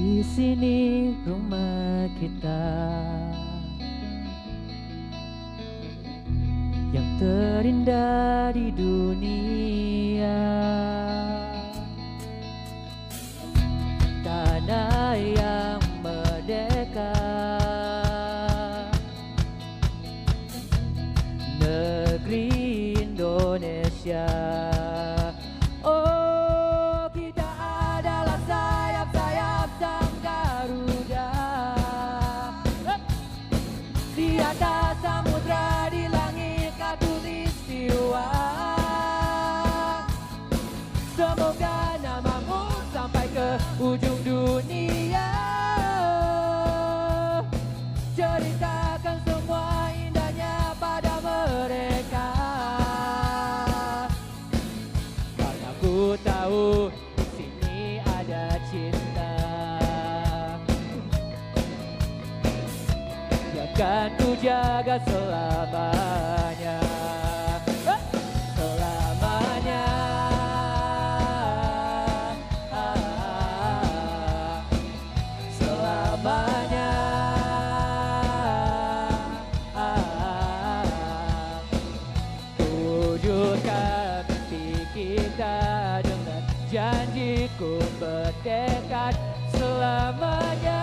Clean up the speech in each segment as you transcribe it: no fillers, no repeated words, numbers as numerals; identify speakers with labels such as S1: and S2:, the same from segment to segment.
S1: Di sini rumah kita yang terindah di dunia, tanah yang merdeka, negeri Indonesia. Oh, kita adalah sayap-sayap sang Garuda di atas samudra, di langit khatulistiwa. Semoga namamu sampai ke ujung dunia, ceritakan semua indahnya pada mereka. Karena ku tahu di sini ada cinta yang akan ku jaga selamanya. Selamanya. Selamanya. Wujudkan mimpi kita dengan janjiku bertekad selamanya.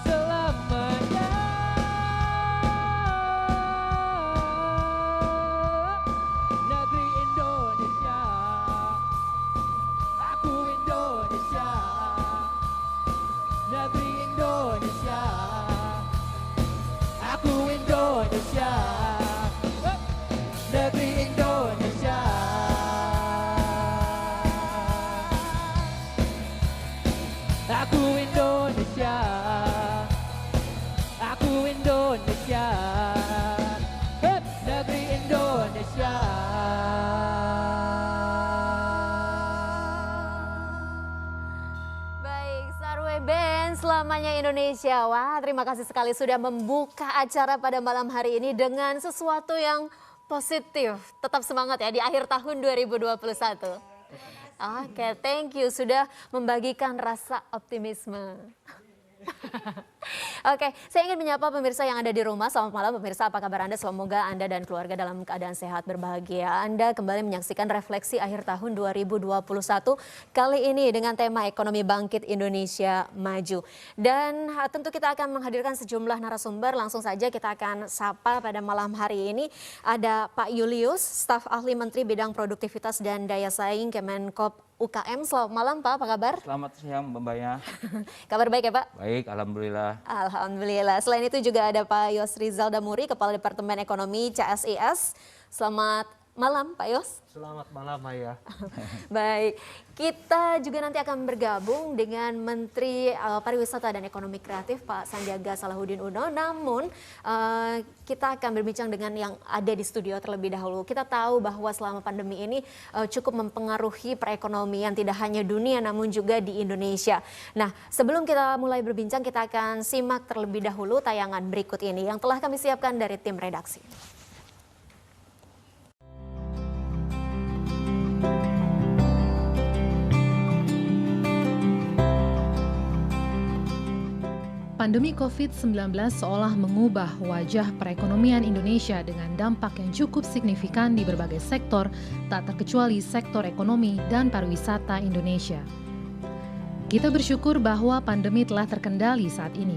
S1: Selamanya. Negeri Indonesia, aku Indonesia. Negeri Indonesia, aku Indonesia. Negeri Indonesia, aku Indonesia. Aku Indonesia. Hup, negeri Indonesia.
S2: Baik, Sarwe Band Selamanya Indonesia. Wah, terima kasih sekali sudah membuka acara pada malam hari ini dengan sesuatu yang positif. Tetap semangat ya di akhir tahun 2021. Oke, thank you sudah membagikan rasa optimisme. Oke, saya ingin menyapa pemirsa yang ada di rumah. Selamat malam pemirsa, apa kabar Anda? Semoga Anda dan keluarga dalam keadaan sehat berbahagia. Anda kembali menyaksikan refleksi akhir tahun 2021 kali ini dengan tema Ekonomi Bangkit Indonesia Maju. Dan tentu kita akan menghadirkan sejumlah narasumber. Langsung saja kita akan sapa pada malam hari ini. Ada Pak Julius, staf ahli Menteri Bidang Produktivitas dan Daya Saing Kemenkop UKM. Selamat malam Pak, apa kabar?
S3: Selamat siang Mbak Maya.
S2: Kabar baik ya Pak?
S3: Baik, alhamdulillah.
S2: Alhamdulillah. Selain itu juga ada Pak Yos Rizal Damuri, Kepala Departemen Ekonomi CSIS. Selamat malam Pak Yos.
S4: Selamat malam Maya.
S2: Baik, kita juga nanti akan bergabung dengan Menteri Pariwisata dan Ekonomi Kreatif Pak Sandiaga Salahuddin Uno. Namun kita akan berbincang dengan yang ada di studio terlebih dahulu. Kita tahu bahwa selama pandemi ini cukup mempengaruhi perekonomian tidak hanya dunia namun juga di Indonesia. Nah, sebelum kita mulai berbincang, kita akan simak terlebih dahulu tayangan berikut ini yang telah kami siapkan dari tim redaksi.
S5: Pandemi COVID-19 seolah mengubah wajah perekonomian Indonesia dengan dampak yang cukup signifikan di berbagai sektor, tak terkecuali sektor ekonomi dan pariwisata Indonesia. Kita bersyukur bahwa pandemi telah terkendali saat ini.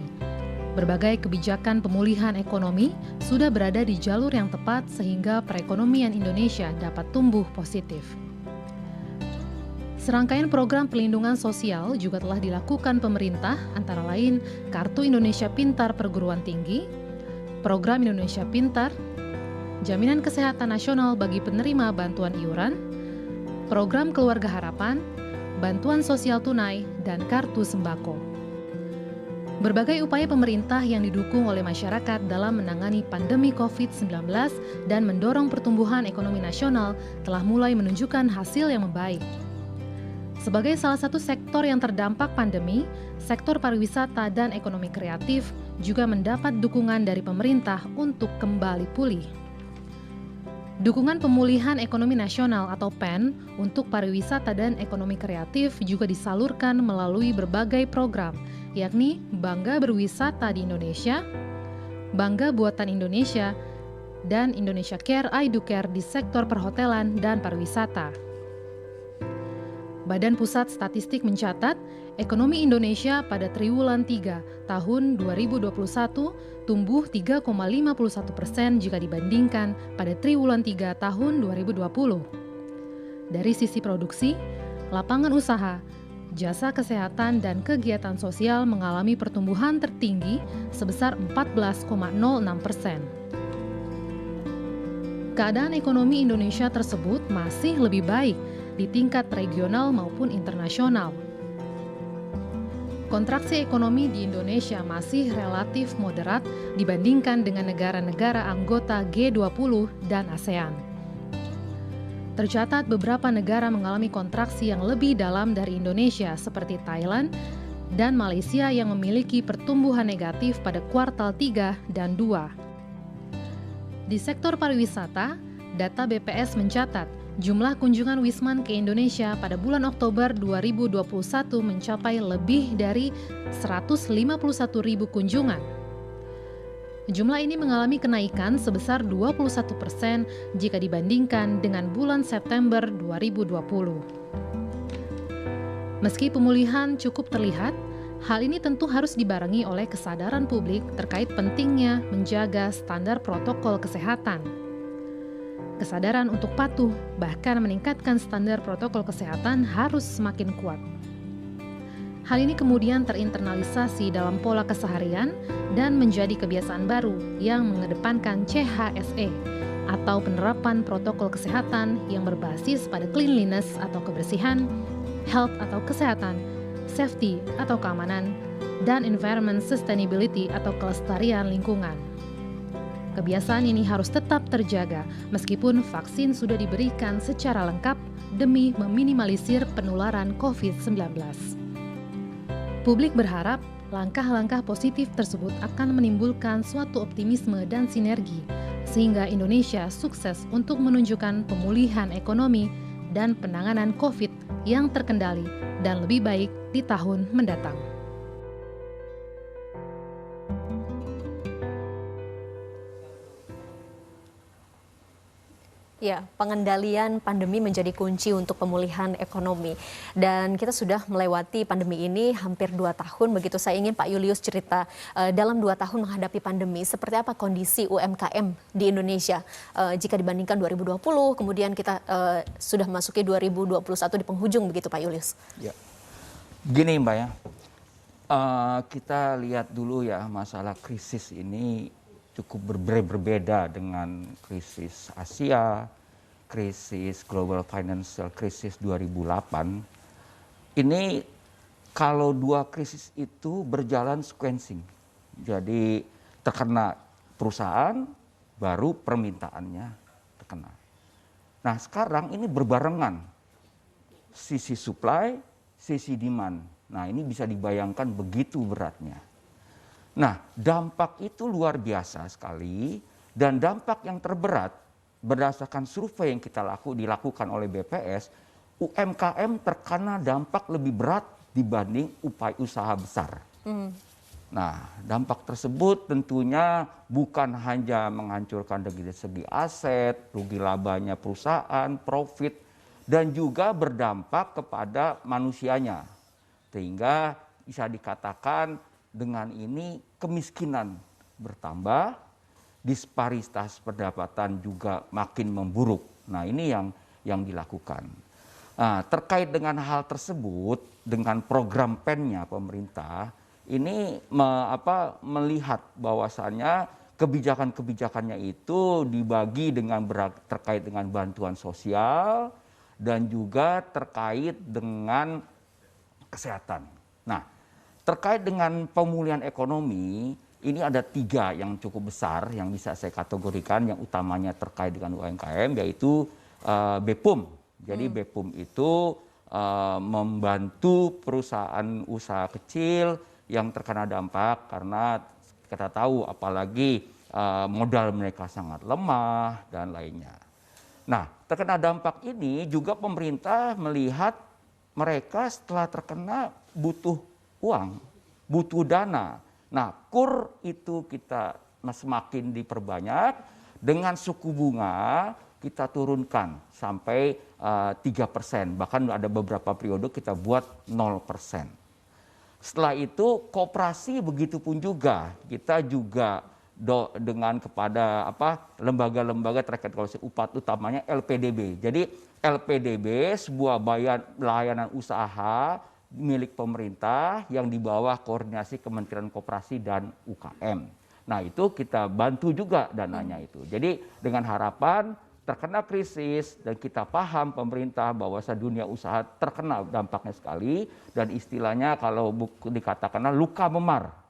S5: Berbagai kebijakan pemulihan ekonomi sudah berada di jalur yang tepat sehingga perekonomian Indonesia dapat tumbuh positif. Serangkaian program perlindungan sosial juga telah dilakukan pemerintah, antara lain Kartu Indonesia Pintar Perguruan Tinggi, Program Indonesia Pintar, Jaminan Kesehatan Nasional bagi penerima bantuan iuran, Program Keluarga Harapan, Bantuan Sosial Tunai, dan Kartu Sembako. Berbagai upaya pemerintah yang didukung oleh masyarakat dalam menangani pandemi COVID-19 dan mendorong pertumbuhan ekonomi nasional telah mulai menunjukkan hasil yang membaik. Sebagai salah satu sektor yang terdampak pandemi, sektor pariwisata dan ekonomi kreatif juga mendapat dukungan dari pemerintah untuk kembali pulih. Dukungan Pemulihan Ekonomi Nasional atau PEN untuk pariwisata dan ekonomi kreatif juga disalurkan melalui berbagai program, yakni Bangga Berwisata di Indonesia, Bangga Buatan Indonesia, dan Indonesia Care I Do Care di sektor perhotelan dan pariwisata. Badan Pusat Statistik mencatat, ekonomi Indonesia pada triwulan 3 tahun 2021 tumbuh 3,51% jika dibandingkan pada triwulan 3 tahun 2020. Dari sisi produksi, lapangan usaha, jasa kesehatan dan kegiatan sosial mengalami pertumbuhan tertinggi sebesar 14,06%. Keadaan ekonomi Indonesia tersebut masih lebih baik di tingkat regional maupun internasional. Kontraksi ekonomi di Indonesia masih relatif moderat dibandingkan dengan negara-negara anggota G20 dan ASEAN. Tercatat beberapa negara mengalami kontraksi yang lebih dalam dari Indonesia seperti Thailand dan Malaysia yang memiliki pertumbuhan negatif pada kuartal 3 dan 2. Di sektor pariwisata, data BPS mencatat jumlah kunjungan Wisman ke Indonesia pada bulan Oktober 2021 mencapai lebih dari 151.000 kunjungan. Jumlah ini mengalami kenaikan sebesar 21% jika dibandingkan dengan bulan September 2020. Meski pemulihan cukup terlihat, hal ini tentu harus dibarengi oleh kesadaran publik terkait pentingnya menjaga standar protokol kesehatan. Kesadaran untuk patuh, bahkan meningkatkan standar protokol kesehatan harus semakin kuat. Hal ini kemudian terinternalisasi dalam pola keseharian dan menjadi kebiasaan baru yang mengedepankan CHSE atau penerapan protokol kesehatan yang berbasis pada cleanliness atau kebersihan, health atau kesehatan, safety atau keamanan, dan environment sustainability atau kelestarian lingkungan. Kebiasaan ini harus tetap terjaga meskipun vaksin sudah diberikan secara lengkap demi meminimalisir penularan COVID-19. Publik berharap langkah-langkah positif tersebut akan menimbulkan suatu optimisme dan sinergi sehingga Indonesia sukses untuk menunjukkan pemulihan ekonomi dan penanganan COVID yang terkendali dan lebih baik di tahun mendatang.
S2: Ya, pengendalian pandemi menjadi kunci untuk pemulihan ekonomi. Dan kita sudah melewati pandemi ini hampir 2 tahun. Begitu saya ingin Pak Julius cerita dalam 2 tahun menghadapi pandemi, seperti apa kondisi UMKM di Indonesia jika dibandingkan 2020, kemudian kita sudah memasuki 2021 di penghujung begitu Pak Julius.
S3: Ya, gini Mbak ya, kita lihat dulu ya masalah krisis ini cukup berbeda dengan krisis Asia, krisis global financial crisis 2008. Ini kalau 2 krisis itu berjalan sequencing. Jadi terkena perusahaan, baru permintaannya terkena. Nah sekarang ini berbarengan, sisi supply, sisi demand. Nah ini bisa dibayangkan begitu beratnya. Nah, dampak itu luar biasa sekali dan dampak yang terberat berdasarkan survei yang dilakukan oleh BPS, UMKM terkena dampak lebih berat dibanding usaha besar. Nah, dampak tersebut tentunya bukan hanya menghancurkan dari segi aset, rugi labanya perusahaan, profit, dan juga berdampak kepada manusianya. Sehingga bisa dikatakan dengan ini kemiskinan bertambah, disparitas pendapatan juga makin memburuk. Nah ini yang dilakukan. Nah, terkait dengan hal tersebut, dengan program PEN-nya pemerintah, ini melihat bahwasannya kebijakan-kebijakannya itu dibagi dengan terkait dengan bantuan sosial dan juga terkait dengan kesehatan. Nah, terkait dengan pemulihan ekonomi, ini ada 3 yang cukup besar yang bisa saya kategorikan, yang utamanya terkait dengan UMKM, yaitu BPUM. Jadi BPUM itu membantu perusahaan usaha kecil yang terkena dampak karena kita tahu apalagi modal mereka sangat lemah dan lainnya. Nah, terkena dampak ini juga pemerintah melihat mereka setelah terkena butuh uang, butuh dana. Nah, KUR itu kita semakin diperbanyak, dengan suku bunga kita turunkan sampai 3%, bahkan ada beberapa periode kita buat 0%. Setelah itu koperasi begitu pun juga, kita juga dengan kepada lembaga-lembaga terkait koperasi UPAT, utamanya LPDB. Jadi LPDB sebuah layanan usaha milik pemerintah yang di bawah koordinasi Kementerian Koperasi dan UKM. Nah, itu kita bantu juga dananya itu. Jadi dengan harapan terkena krisis dan kita paham pemerintah bahwa dunia usaha terkena dampaknya sekali, dan istilahnya kalau dikatakan luka memar.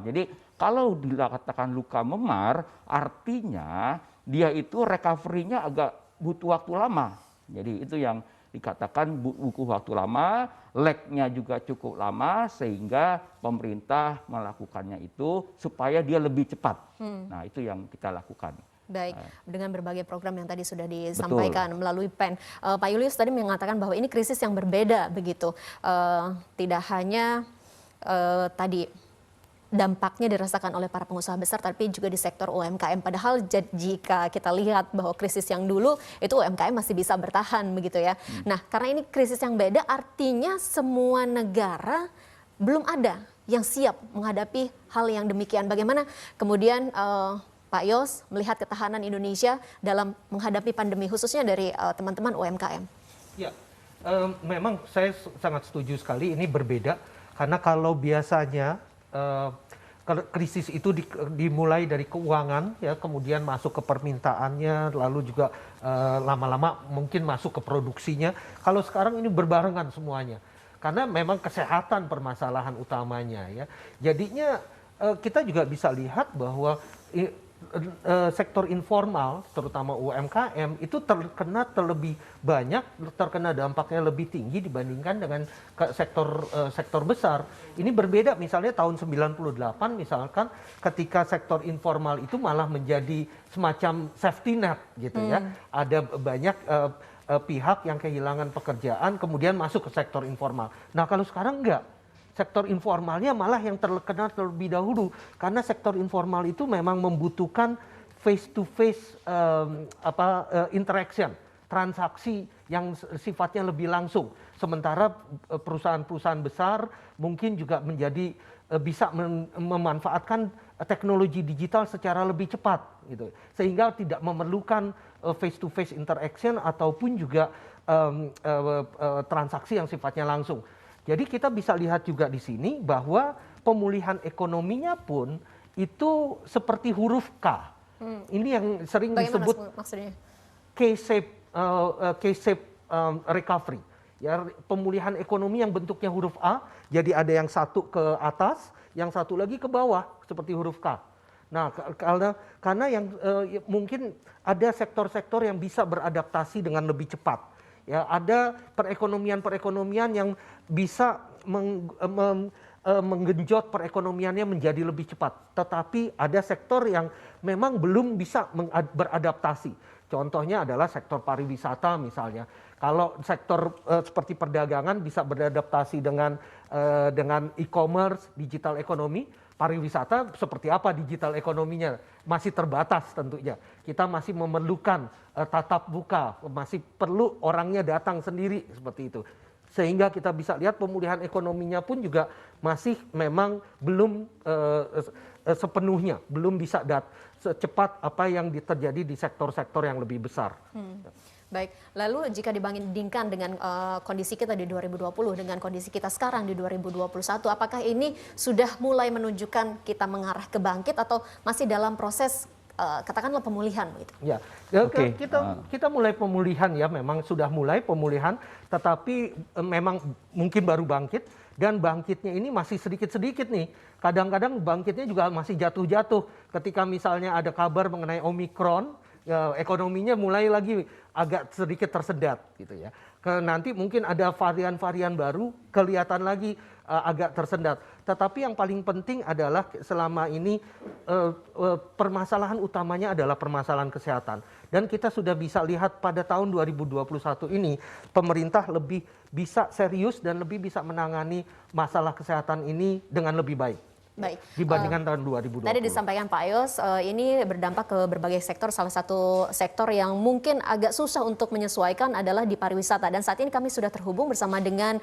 S3: Jadi kalau dikatakan luka memar artinya dia itu recovery-nya agak butuh waktu lama. Jadi itu yang dikatakan butuh waktu lama, lag-nya juga cukup lama, sehingga pemerintah melakukannya itu supaya dia lebih cepat. Nah, itu yang kita lakukan.
S2: Baik, dengan berbagai program yang tadi sudah disampaikan melalui PEN. Pak Julius tadi mengatakan bahwa ini krisis yang berbeda begitu. Tidak hanya tadi dampaknya dirasakan oleh para pengusaha besar, tapi juga di sektor UMKM. Padahal jika kita lihat bahwa krisis yang dulu itu UMKM masih bisa bertahan begitu ya. Nah, karena ini krisis yang beda, artinya semua negara belum ada yang siap menghadapi hal yang demikian. Bagaimana kemudian Pak Yos melihat ketahanan Indonesia dalam menghadapi pandemi, khususnya dari teman-teman UMKM?
S4: Ya, memang saya sangat setuju sekali, ini berbeda. Karena kalau biasanya krisis itu dimulai dari keuangan, ya, kemudian masuk ke permintaannya, lalu juga lama-lama mungkin masuk ke produksinya. Kalau sekarang ini berbarengan semuanya, karena memang kesehatan permasalahan utamanya, ya. Jadinya kita juga bisa lihat bahwa sektor informal, terutama UMKM, itu terlebih banyak, terkena dampaknya lebih tinggi dibandingkan dengan sektor besar. Ini berbeda, misalnya tahun 98 misalkan, ketika sektor informal itu malah menjadi semacam safety net gitu ya. Ada banyak pihak yang kehilangan pekerjaan kemudian masuk ke sektor informal. Nah, kalau sekarang enggak. Sektor informalnya malah yang terkena terlebih dahulu, karena sektor informal itu memang membutuhkan face to face interaction, transaksi yang sifatnya lebih langsung. Sementara perusahaan-perusahaan besar mungkin juga bisa memanfaatkan teknologi digital secara lebih cepat gitu. Sehingga tidak memerlukan face to face interaction ataupun juga transaksi yang sifatnya langsung. Jadi kita bisa lihat juga di sini bahwa pemulihan ekonominya pun itu seperti huruf K. Ini yang sering disebut K-shape recovery. Ya, pemulihan ekonomi yang bentuknya huruf A, jadi ada yang satu ke atas, yang satu lagi ke bawah seperti huruf K. Nah, karena yang mungkin ada sektor-sektor yang bisa beradaptasi dengan lebih cepat. Ya, ada perekonomian yang bisa menggenjot perekonomiannya menjadi lebih cepat. Tetapi ada sektor yang memang belum bisa beradaptasi. Contohnya adalah sektor pariwisata misalnya. Kalau sektor seperti perdagangan bisa beradaptasi dengan e-commerce, digital ekonomi. Pariwisata seperti apa digital ekonominya? Masih terbatas tentunya. Kita masih memerlukan tatap muka, masih perlu orangnya datang sendiri seperti itu. Sehingga kita bisa lihat pemulihan ekonominya pun juga masih memang belum sepenuhnya, belum bisa secepat apa yang terjadi di sektor-sektor yang lebih besar.
S2: Baik, lalu jika dibandingkan dengan kondisi kita di 2020 dengan kondisi kita sekarang di 2021, apakah ini sudah mulai menunjukkan kita mengarah ke bangkit atau masih dalam proses katakanlah pemulihan begitu?
S4: Ya, kita mulai pemulihan ya, memang sudah mulai pemulihan, tetapi memang mungkin baru bangkit, dan bangkitnya ini masih sedikit-sedikit nih. Kadang-kadang bangkitnya juga masih jatuh-jatuh. Ketika misalnya ada kabar mengenai Omikron, ya, ekonominya mulai lagi agak sedikit tersedat gitu ya. Nanti mungkin ada varian-varian baru, kelihatan lagi agak tersendat. Tetapi yang paling penting adalah selama ini permasalahan utamanya adalah permasalahan kesehatan. Dan kita sudah bisa lihat pada tahun 2021 ini pemerintah lebih bisa serius dan lebih bisa menangani masalah kesehatan ini dengan lebih baik.
S2: Baik.
S4: Dibandingkan tahun 2020.
S2: Tadi disampaikan Pak Yos, ini berdampak ke berbagai sektor. Salah satu sektor yang mungkin agak susah untuk menyesuaikan adalah di pariwisata. Dan saat ini kami sudah terhubung bersama dengan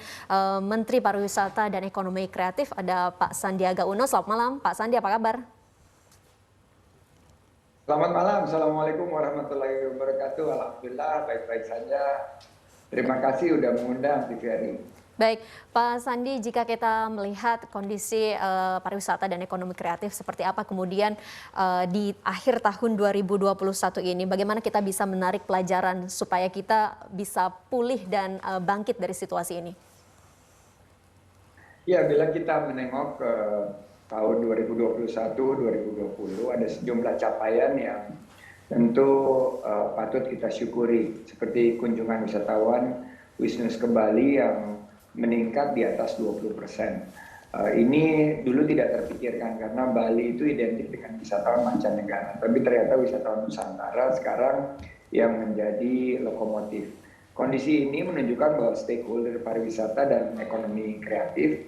S2: Menteri Pariwisata dan Ekonomi Kreatif, ada Pak Sandiaga Uno. Selamat malam, Pak Sandi, apa kabar?
S6: Selamat malam, Assalamualaikum warahmatullahi wabarakatuh. Alhamdulillah, baik-baik saja. Terima kasih sudah mengundang TVRI.
S2: Baik, Pak Sandi, jika kita melihat kondisi pariwisata dan ekonomi kreatif seperti apa kemudian di akhir tahun 2021 ini, bagaimana kita bisa menarik pelajaran supaya kita bisa pulih dan bangkit dari situasi ini?
S6: Ya, bila kita menengok ke tahun 2021-2020, ada sejumlah capaian yang tentu patut kita syukuri, seperti kunjungan wisatawan Wisnus ke Bali yang meningkat di atas 20%. Ini dulu tidak terpikirkan karena Bali itu identik dengan wisatawan mancanegara, tapi ternyata wisatawan Nusantara sekarang yang menjadi lokomotif. Kondisi ini menunjukkan bahwa stakeholder pariwisata dan ekonomi kreatif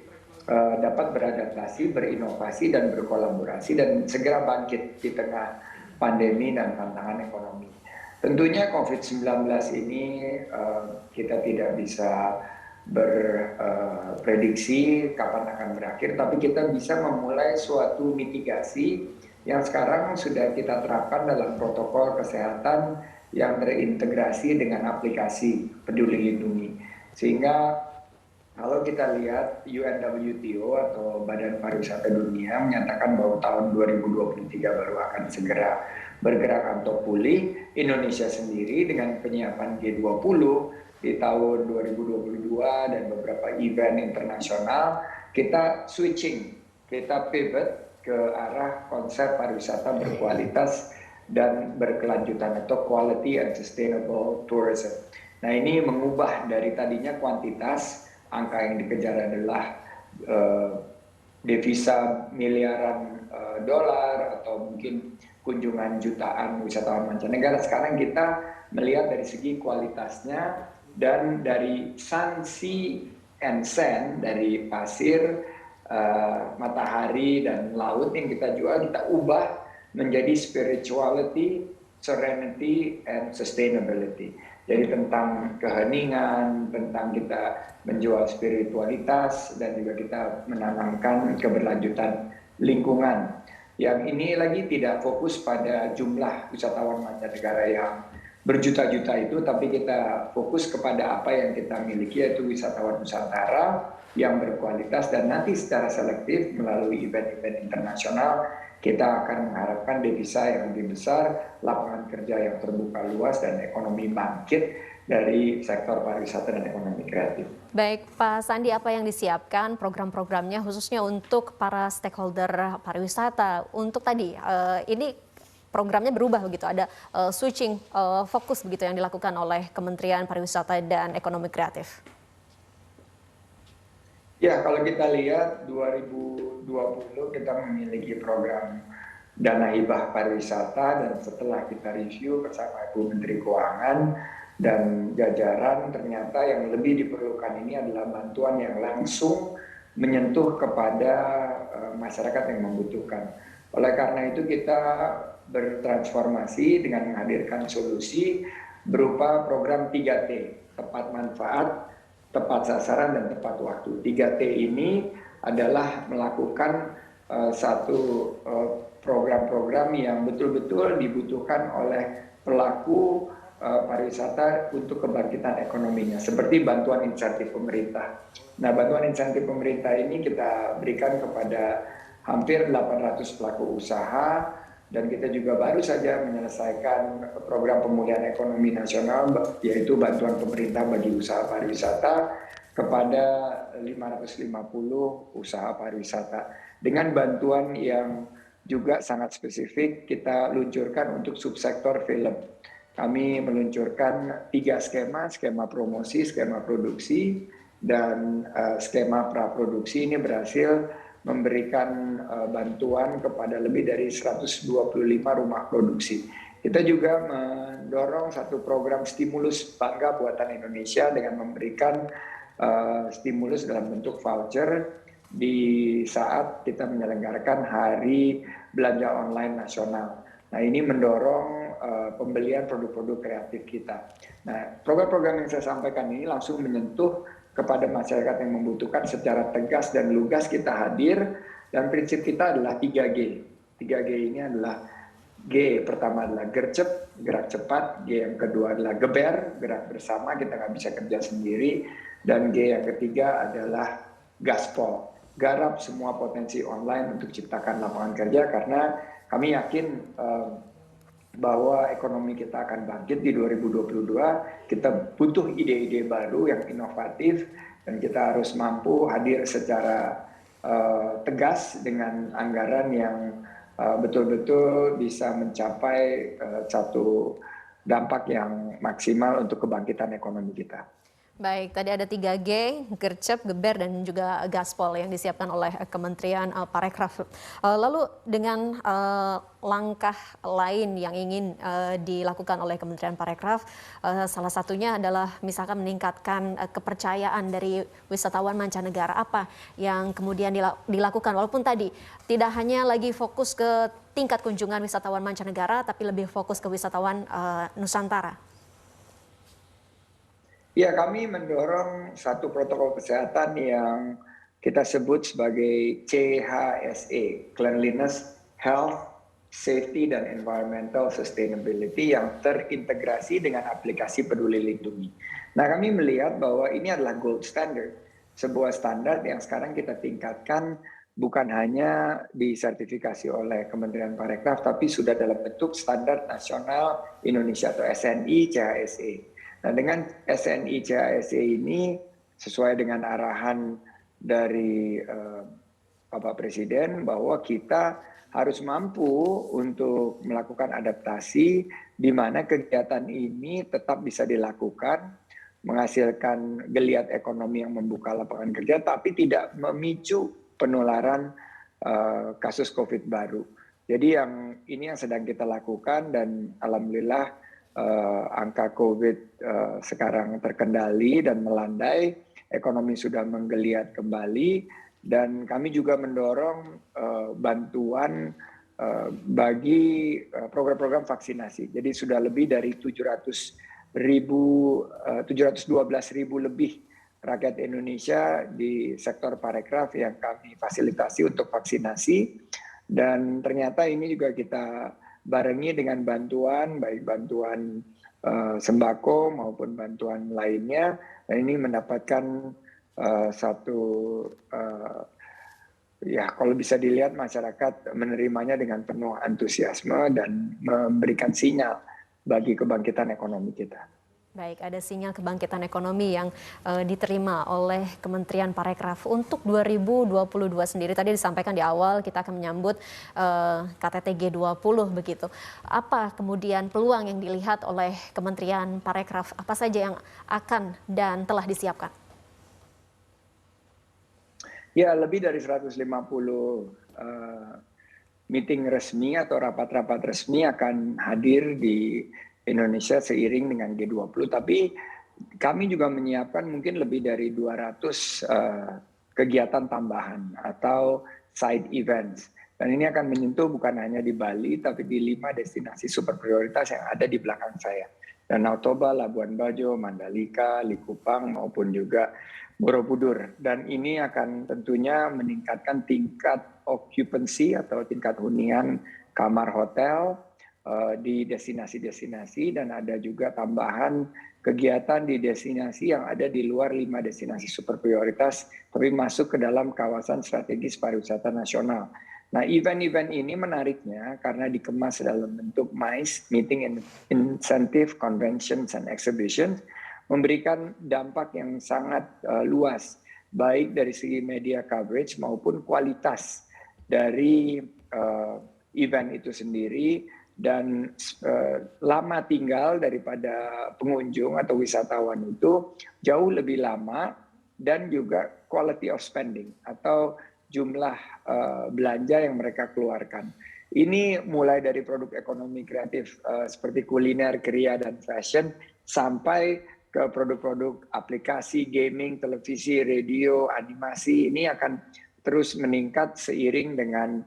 S6: dapat beradaptasi, berinovasi, dan berkolaborasi dan segera bangkit di tengah pandemi dan tantangan ekonomi. Tentunya COVID-19 ini kita tidak bisa berprediksi kapan akan berakhir, tapi kita bisa memulai suatu mitigasi yang sekarang sudah kita terapkan dalam protokol kesehatan yang terintegrasi dengan aplikasi Peduli Lindungi. Sehingga kalau kita lihat UNWTO atau Badan Pariwisata Dunia menyatakan bahwa tahun 2023 baru akan segera bergerak atau pulih, Indonesia sendiri dengan penyiapan G20 di tahun 2022 dan beberapa event internasional, kita switching, kita pivot ke arah konsep pariwisata berkualitas dan berkelanjutan atau quality and sustainable tourism. Nah, ini mengubah dari tadinya kuantitas, angka yang dikejar adalah devisa miliaran dolar atau mungkin kunjungan jutaan wisatawan mancanegara. Sekarang kita melihat dari segi kualitasnya dan dari sun, sea, and sand, dari pasir, matahari, dan laut yang kita jual, kita ubah menjadi spirituality, serenity, and sustainability. Jadi tentang keheningan, tentang kita menjual spiritualitas, dan juga kita menanamkan keberlanjutan lingkungan. Yang ini lagi tidak fokus pada jumlah wisatawan mancanegara yang berjuta-juta itu, tapi kita fokus kepada apa yang kita miliki, yaitu wisatawan Nusantara yang berkualitas, dan nanti secara selektif melalui event-event internasional kita akan mengharapkan devisa yang lebih besar, lapangan kerja yang terbuka luas, dan ekonomi bangkit dari sektor pariwisata dan ekonomi kreatif.
S2: Baik, Pak Sandi, apa yang disiapkan program-programnya khususnya untuk para stakeholder pariwisata untuk tadi ini programnya berubah begitu, ada switching fokus begitu yang dilakukan oleh Kementerian Pariwisata dan Ekonomi Kreatif.
S6: Ya, kalau kita lihat 2020 kita memiliki program dana hibah pariwisata, dan setelah kita review bersama Ibu Menteri Keuangan dan jajaran, ternyata yang lebih diperlukan ini adalah bantuan yang langsung menyentuh kepada masyarakat yang membutuhkan. Oleh karena itu kita bertransformasi dengan menghadirkan solusi berupa program 3T, tepat manfaat, tepat sasaran, dan tepat waktu. 3T ini adalah melakukan satu program-program yang betul-betul dibutuhkan oleh pelaku pariwisata untuk kebangkitan ekonominya, seperti bantuan insentif pemerintah. Nah, bantuan insentif pemerintah ini kita berikan kepada hampir 800 pelaku usaha, dan kita juga baru saja menyelesaikan program pemulihan ekonomi nasional, yaitu bantuan pemerintah bagi usaha pariwisata kepada 550 usaha pariwisata. Dengan bantuan yang juga sangat spesifik kita luncurkan untuk subsektor film. kami meluncurkan 3 skema promosi, skema produksi, dan skema praproduksi ini berhasil memberikan bantuan kepada lebih dari 125 rumah produksi. Kita juga mendorong satu program stimulus Bangga Buatan Indonesia dengan memberikan stimulus dalam bentuk voucher di saat kita menyelenggarakan Hari Belanja Online Nasional. Nah, ini mendorong pembelian produk-produk kreatif kita. Nah, program-program yang saya sampaikan ini langsung menyentuh kepada masyarakat yang membutuhkan secara tegas dan lugas. Kita hadir, dan prinsip kita adalah 3G. 3G ini adalah G pertama adalah gercep, gerak cepat. G yang kedua adalah geber, gerak bersama, kita nggak bisa kerja sendiri. Dan G yang ketiga adalah gaspol, garap semua potensi online untuk ciptakan lapangan kerja, karena kami yakin bahwa ekonomi kita akan bangkit di 2022. Kita butuh ide-ide baru yang inovatif, dan kita harus mampu hadir secara tegas dengan anggaran yang betul-betul bisa mencapai satu dampak yang maksimal untuk kebangkitan ekonomi kita.
S2: Baik, tadi ada 3G, gercep, geber, dan juga gaspol yang disiapkan oleh Kementerian Parekraf. Lalu dengan langkah lain yang ingin dilakukan oleh Kementerian Parekraf, salah satunya adalah misalkan meningkatkan kepercayaan dari wisatawan mancanegara. Apa yang kemudian dilakukan, walaupun tadi tidak hanya lagi fokus ke tingkat kunjungan wisatawan mancanegara, tapi lebih fokus ke wisatawan Nusantara?
S6: Ya, kami mendorong satu protokol kesehatan yang kita sebut sebagai CHSE, Cleanliness, Health, Safety, dan Environmental Sustainability, yang terintegrasi dengan aplikasi Peduli Lindungi. Nah, kami melihat bahwa ini adalah gold standard, sebuah standar yang sekarang kita tingkatkan bukan hanya disertifikasi oleh Kementerian Parekraf, tapi sudah dalam bentuk Standar Nasional Indonesia atau SNI CHSE. Nah, dengan SNI CHSE ini sesuai dengan arahan dari Bapak Presiden bahwa kita harus mampu untuk melakukan adaptasi di mana kegiatan ini tetap bisa dilakukan, menghasilkan geliat ekonomi yang membuka lapangan kerja, tapi tidak memicu penularan kasus COVID baru. Jadi ini yang sedang kita lakukan, dan alhamdulillah angka COVID sekarang terkendali dan melandai, ekonomi sudah menggeliat kembali, dan kami juga mendorong bantuan bagi program-program vaksinasi. Jadi sudah lebih dari 712.000 lebih rakyat Indonesia di sektor parekraf yang kami fasilitasi untuk vaksinasi, dan ternyata ini juga kita barengi dengan bantuan, baik bantuan sembako maupun bantuan lainnya. Dan ini mendapatkan ya kalau bisa dilihat masyarakat menerimanya dengan penuh antusiasme dan memberikan sinyal bagi kebangkitan ekonomi kita.
S2: Baik, ada sinyal kebangkitan ekonomi yang diterima oleh Kementerian Parekraf untuk 2022 sendiri. Tadi disampaikan di awal kita akan menyambut KTT G20 begitu. Apa kemudian peluang yang dilihat oleh Kementerian Parekraf? Apa saja yang akan dan telah disiapkan?
S6: Ya, lebih dari 150 meeting resmi atau rapat-rapat resmi akan hadir di Indonesia seiring dengan G20, tapi kami juga menyiapkan mungkin lebih dari 200 kegiatan tambahan atau side events. Dan ini akan menyentuh bukan hanya di Bali, tapi di 5 destinasi super prioritas yang ada di belakang saya. Danau Toba, Labuan Bajo, Mandalika, Likupang, maupun juga Borobudur. Dan ini akan tentunya meningkatkan tingkat occupancy atau tingkat hunian kamar hotel di destinasi-destinasi, dan ada juga tambahan kegiatan di destinasi yang ada di luar 5 destinasi super prioritas, tapi masuk ke dalam kawasan strategis pariwisata nasional. Nah, event-event ini menariknya karena dikemas dalam bentuk MICE, Meeting Incentive, Conventions and Exhibitions, memberikan dampak yang sangat luas, baik dari segi media coverage maupun kualitas dari event itu sendiri. dan lama tinggal daripada pengunjung atau wisatawan itu jauh lebih lama, dan juga quality of spending atau jumlah belanja yang mereka keluarkan. Ini mulai dari produk ekonomi kreatif seperti kuliner, kriya, dan fashion sampai ke produk-produk aplikasi, gaming, televisi, radio, animasi. Ini akan terus meningkat seiring dengan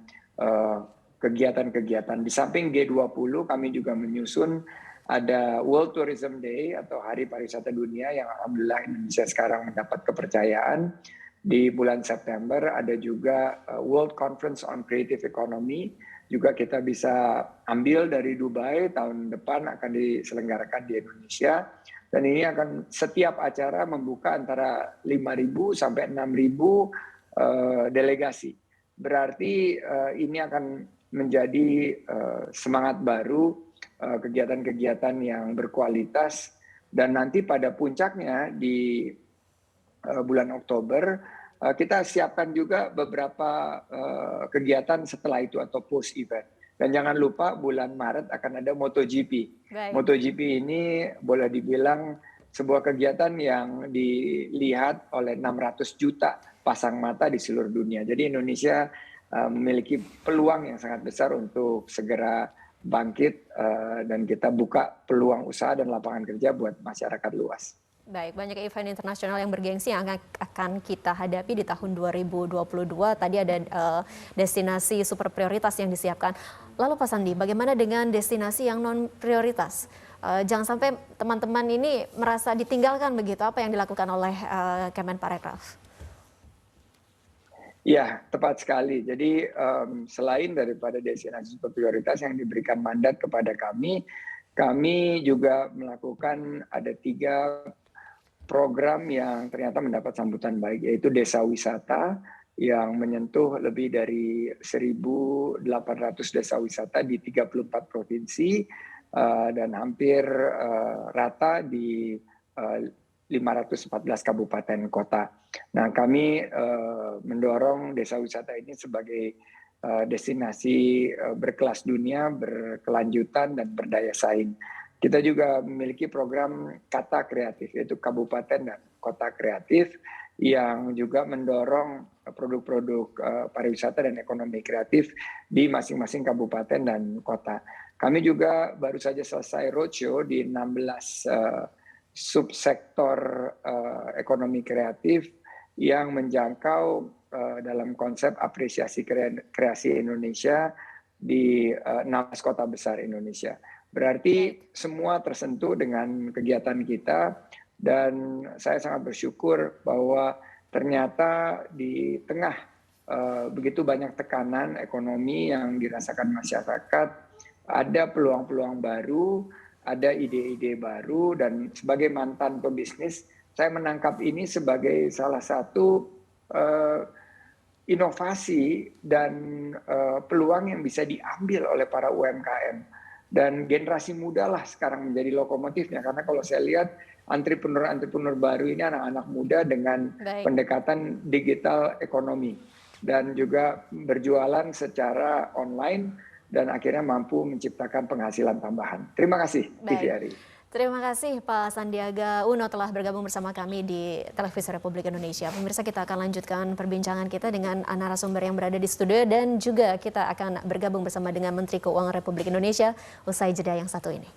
S6: kegiatan-kegiatan. Di samping G20, kami juga menyusun ada World Tourism Day atau Hari Pariwisata Dunia yang alhamdulillah Indonesia sekarang mendapat kepercayaan. Di bulan September ada juga World Conference on Creative Economy, juga kita bisa ambil dari Dubai, tahun depan akan diselenggarakan di Indonesia. Dan ini akan setiap acara membuka antara 5.000 sampai 6.000 delegasi. Berarti ini akan menjadi semangat baru, kegiatan-kegiatan yang berkualitas, dan nanti pada puncaknya di bulan Oktober kita siapkan juga beberapa kegiatan setelah itu atau post event. Dan jangan lupa bulan Maret akan ada MotoGP.
S2: Baik.
S6: MotoGP ini boleh dibilang sebuah kegiatan yang dilihat oleh 600 juta pasang mata di seluruh dunia. Jadi Indonesia memiliki peluang yang sangat besar untuk segera bangkit dan kita buka peluang usaha dan lapangan kerja buat masyarakat luas.
S2: Baik, banyak event internasional yang bergengsi yang akan kita hadapi di tahun 2022. Tadi ada destinasi super prioritas yang disiapkan. Lalu Pak Sandi, bagaimana dengan destinasi yang non prioritas? Jangan sampai teman-teman ini merasa ditinggalkan begitu. Apa yang dilakukan oleh Kemenparekraf?
S6: Ya, tepat sekali. Jadi selain daripada destinasi super prioritas yang diberikan mandat kepada kami juga melakukan ada 3 program yang ternyata mendapat sambutan baik, yaitu desa wisata yang menyentuh lebih dari 1.800 desa wisata di 34 provinsi dan hampir rata di 514 kabupaten kota. Nah, kami mendorong desa wisata ini sebagai destinasi berkelas dunia, berkelanjutan, dan berdaya saing. Kita juga memiliki program Kata Kreatif, yaitu kabupaten dan kota kreatif, yang juga mendorong produk-produk pariwisata dan ekonomi kreatif di masing-masing kabupaten dan kota. Kami juga baru saja selesai roadshow di 16 subsektor ekonomi kreatif yang menjangkau dalam konsep apresiasi kreasi Indonesia di 16 kota besar Indonesia. Berarti semua tersentuh dengan kegiatan kita, dan saya sangat bersyukur bahwa ternyata di tengah begitu banyak tekanan ekonomi yang dirasakan masyarakat, ada peluang-peluang baru, ada ide-ide baru, dan sebagai mantan pebisnis, saya menangkap ini sebagai salah satu inovasi dan peluang yang bisa diambil oleh para UMKM. Dan generasi muda lah sekarang menjadi lokomotifnya, karena kalau saya lihat entrepreneur baru ini anak-anak muda dengan pendekatan digital ekonomi dan juga berjualan secara online dan akhirnya mampu menciptakan penghasilan tambahan. Terima kasih TVRI.
S2: Terima kasih Pak Sandiaga Uno telah bergabung bersama kami di Televisi Republik Indonesia. Pemirsa, kita akan lanjutkan perbincangan kita dengan narasumber yang berada di studio, dan juga kita akan bergabung bersama dengan Menteri Keuangan Republik Indonesia usai jeda yang satu ini.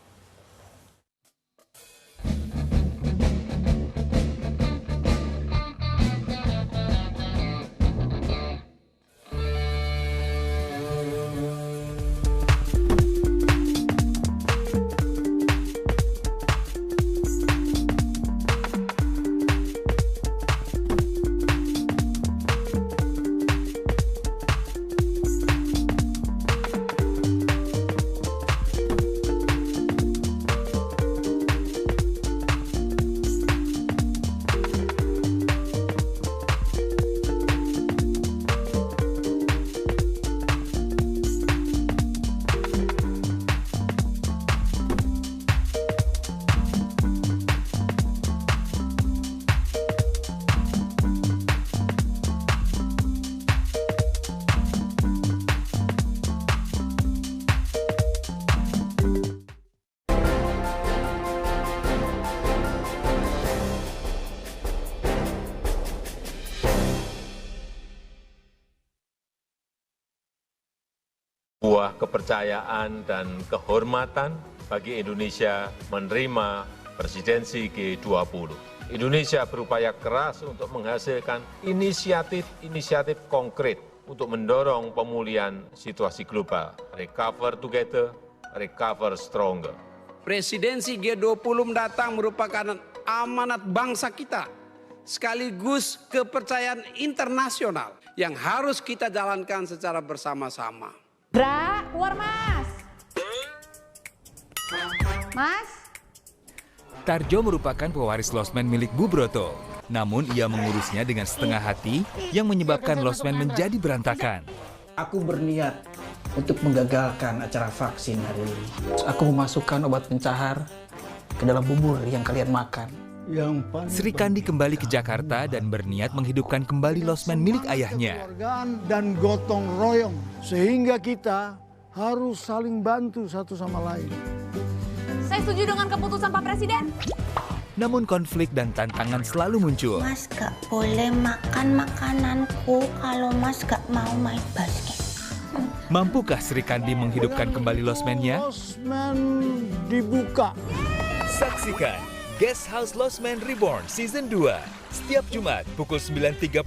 S7: Sebuah kepercayaan dan kehormatan bagi Indonesia menerima presidensi G20. Indonesia berupaya keras untuk menghasilkan inisiatif konkret untuk mendorong pemulihan situasi global. Recover together, recover stronger.
S8: Presidensi G20 mendatang merupakan amanat bangsa kita, sekaligus kepercayaan internasional yang harus kita jalankan secara bersama-sama.
S9: Gerak, keluar Mas. Mas.
S10: Tarjo merupakan pewaris losmen milik Bu Broto. Namun ia mengurusnya dengan setengah hati yang menyebabkan losmen menjadi berantakan.
S11: Aku berniat untuk menggagalkan acara vaksin hari ini. Aku memasukkan obat pencahar ke dalam bubur yang kalian makan.
S10: Sri Kandi kembali ke Jakarta dan berniat menghidupkan kembali losmen milik ayahnya.
S12: Dan gotong royong, sehingga kita harus saling bantu satu sama lain.
S9: Saya setuju dengan keputusan Pak Presiden.
S10: Namun konflik dan tantangan selalu muncul.
S13: Mas gak boleh makan makananku kalau Mas gak mau main basket.
S10: Mampukah Sri Kandi menghidupkan kembali losmennya?
S12: Losmen dibuka.
S10: Saksikan Guest House Losmen Reborn Season 2 setiap Jumat pukul 9.30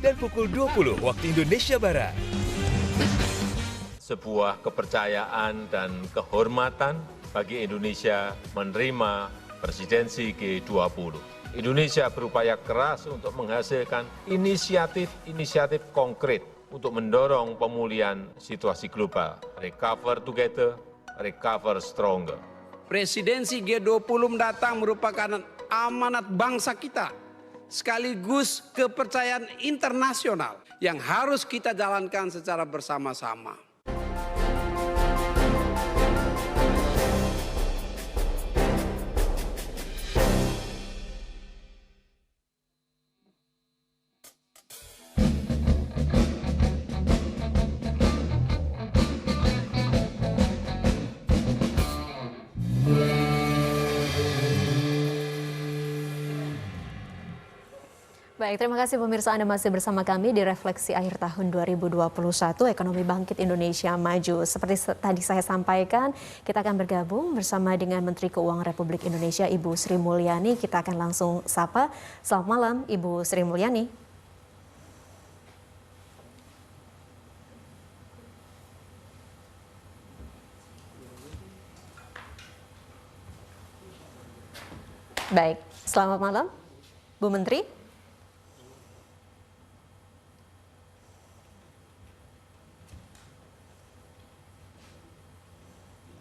S10: dan pukul 20 waktu Indonesia Barat.
S7: Sebuah kepercayaan dan kehormatan bagi Indonesia menerima presidensi G20. Indonesia berupaya keras untuk menghasilkan inisiatif konkret untuk mendorong pemulihan situasi global. Recover together, recover stronger.
S8: Presidensi G20 mendatang merupakan amanat bangsa kita, sekaligus kepercayaan internasional yang harus kita jalankan secara bersama-sama.
S2: Baik, terima kasih pemirsa, Anda masih bersama kami di Refleksi Akhir Tahun 2021 Ekonomi Bangkit Indonesia Maju. Seperti tadi saya sampaikan, kita akan bergabung bersama dengan Menteri Keuangan Republik Indonesia Ibu Sri Mulyani. Kita akan langsung sapa. Selamat malam Ibu Sri Mulyani. Baik, selamat malam Bu Menteri.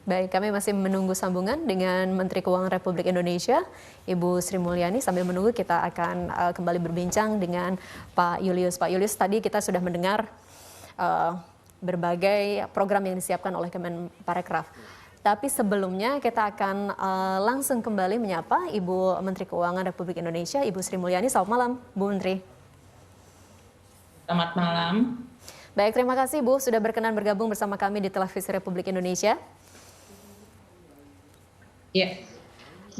S2: Baik, kami masih menunggu sambungan dengan Menteri Keuangan Republik Indonesia, Ibu Sri Mulyani. Sambil menunggu, kita akan kembali berbincang dengan Pak Julius. Pak Julius, tadi kita sudah mendengar berbagai program yang disiapkan oleh Kemenparekraf. Tapi sebelumnya kita akan langsung kembali menyapa Ibu Menteri Keuangan Republik Indonesia, Ibu Sri Mulyani. Selamat malam, Bu Menteri.
S14: Selamat malam.
S2: Baik, terima kasih Bu sudah berkenan bergabung bersama kami di Televisi Republik Indonesia.
S14: Ya.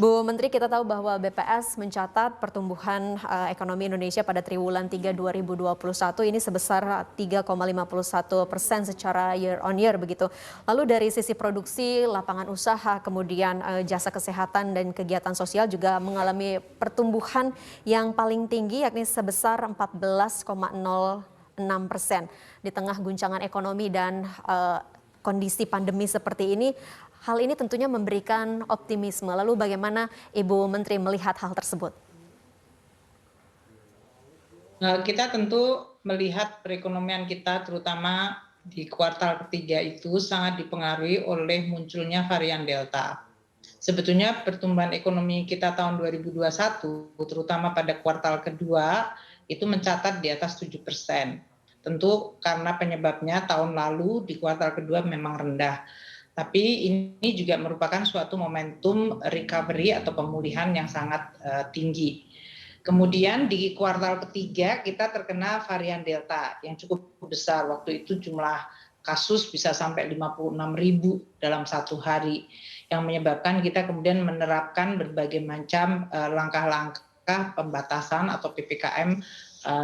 S2: Bu Menteri, kita tahu bahwa BPS mencatat pertumbuhan ekonomi Indonesia pada triwulan 3 2021 ini sebesar 3,51% secara year on year begitu. Lalu dari sisi produksi, lapangan usaha, kemudian jasa kesehatan dan kegiatan sosial juga mengalami pertumbuhan yang paling tinggi yakni sebesar 14,06%. Di tengah guncangan ekonomi dan kondisi pandemi seperti ini, hal ini tentunya memberikan optimisme. Lalu bagaimana Ibu Menteri melihat hal tersebut?
S14: Kita tentu melihat perekonomian kita terutama di kuartal ketiga itu sangat dipengaruhi oleh munculnya varian Delta. Sebetulnya pertumbuhan ekonomi kita tahun 2021 terutama pada kuartal kedua itu mencatat di atas 7%. Tentu karena penyebabnya tahun lalu di kuartal kedua memang rendah. Tapi ini juga merupakan suatu momentum recovery atau pemulihan yang sangat tinggi. Kemudian di kuartal ketiga kita terkena varian Delta yang cukup besar. Waktu itu jumlah kasus bisa sampai 56.000 dalam satu hari. Yang menyebabkan kita kemudian menerapkan berbagai macam langkah-langkah apakah pembatasan atau PPKM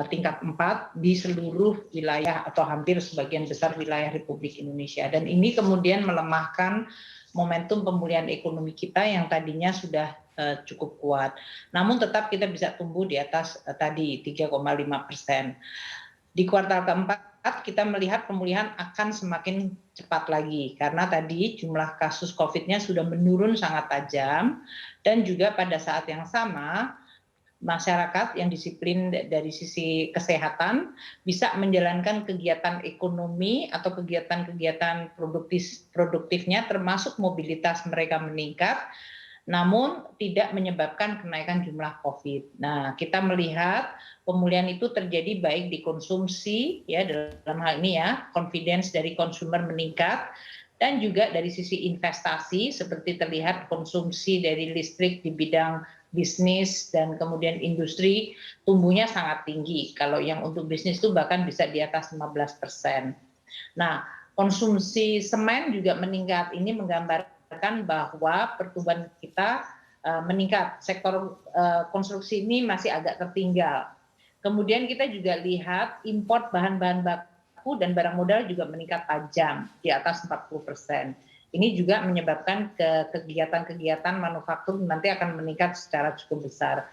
S14: tingkat 4 di seluruh wilayah atau hampir sebagian besar wilayah Republik Indonesia. Dan ini kemudian melemahkan momentum pemulihan ekonomi kita yang tadinya sudah cukup kuat. Namun tetap kita bisa tumbuh di atas tadi 3,5%. Di kuartal keempat kita melihat pemulihan akan semakin cepat lagi karena tadi jumlah kasus COVID-nya sudah menurun sangat tajam dan juga pada saat yang sama masyarakat yang disiplin dari sisi kesehatan bisa menjalankan kegiatan ekonomi atau kegiatan-kegiatan produktifnya termasuk mobilitas mereka meningkat namun tidak menyebabkan kenaikan jumlah COVID. Nah, kita melihat pemulihan itu terjadi baik di konsumsi ya dalam hal ini ya, confidence dari konsumer meningkat dan juga dari sisi investasi seperti terlihat konsumsi dari listrik di bidang bisnis dan kemudian industri tumbuhnya sangat tinggi. Kalau yang untuk bisnis itu bahkan bisa di atas 15%. Nah, konsumsi semen juga meningkat. Ini menggambarkan bahwa pertumbuhan kita meningkat. Sektor konstruksi ini masih agak tertinggal. Kemudian kita juga lihat import bahan-bahan baku dan barang modal juga meningkat tajam di atas 40%. Ini juga menyebabkan kegiatan-kegiatan manufaktur nanti akan meningkat secara cukup besar.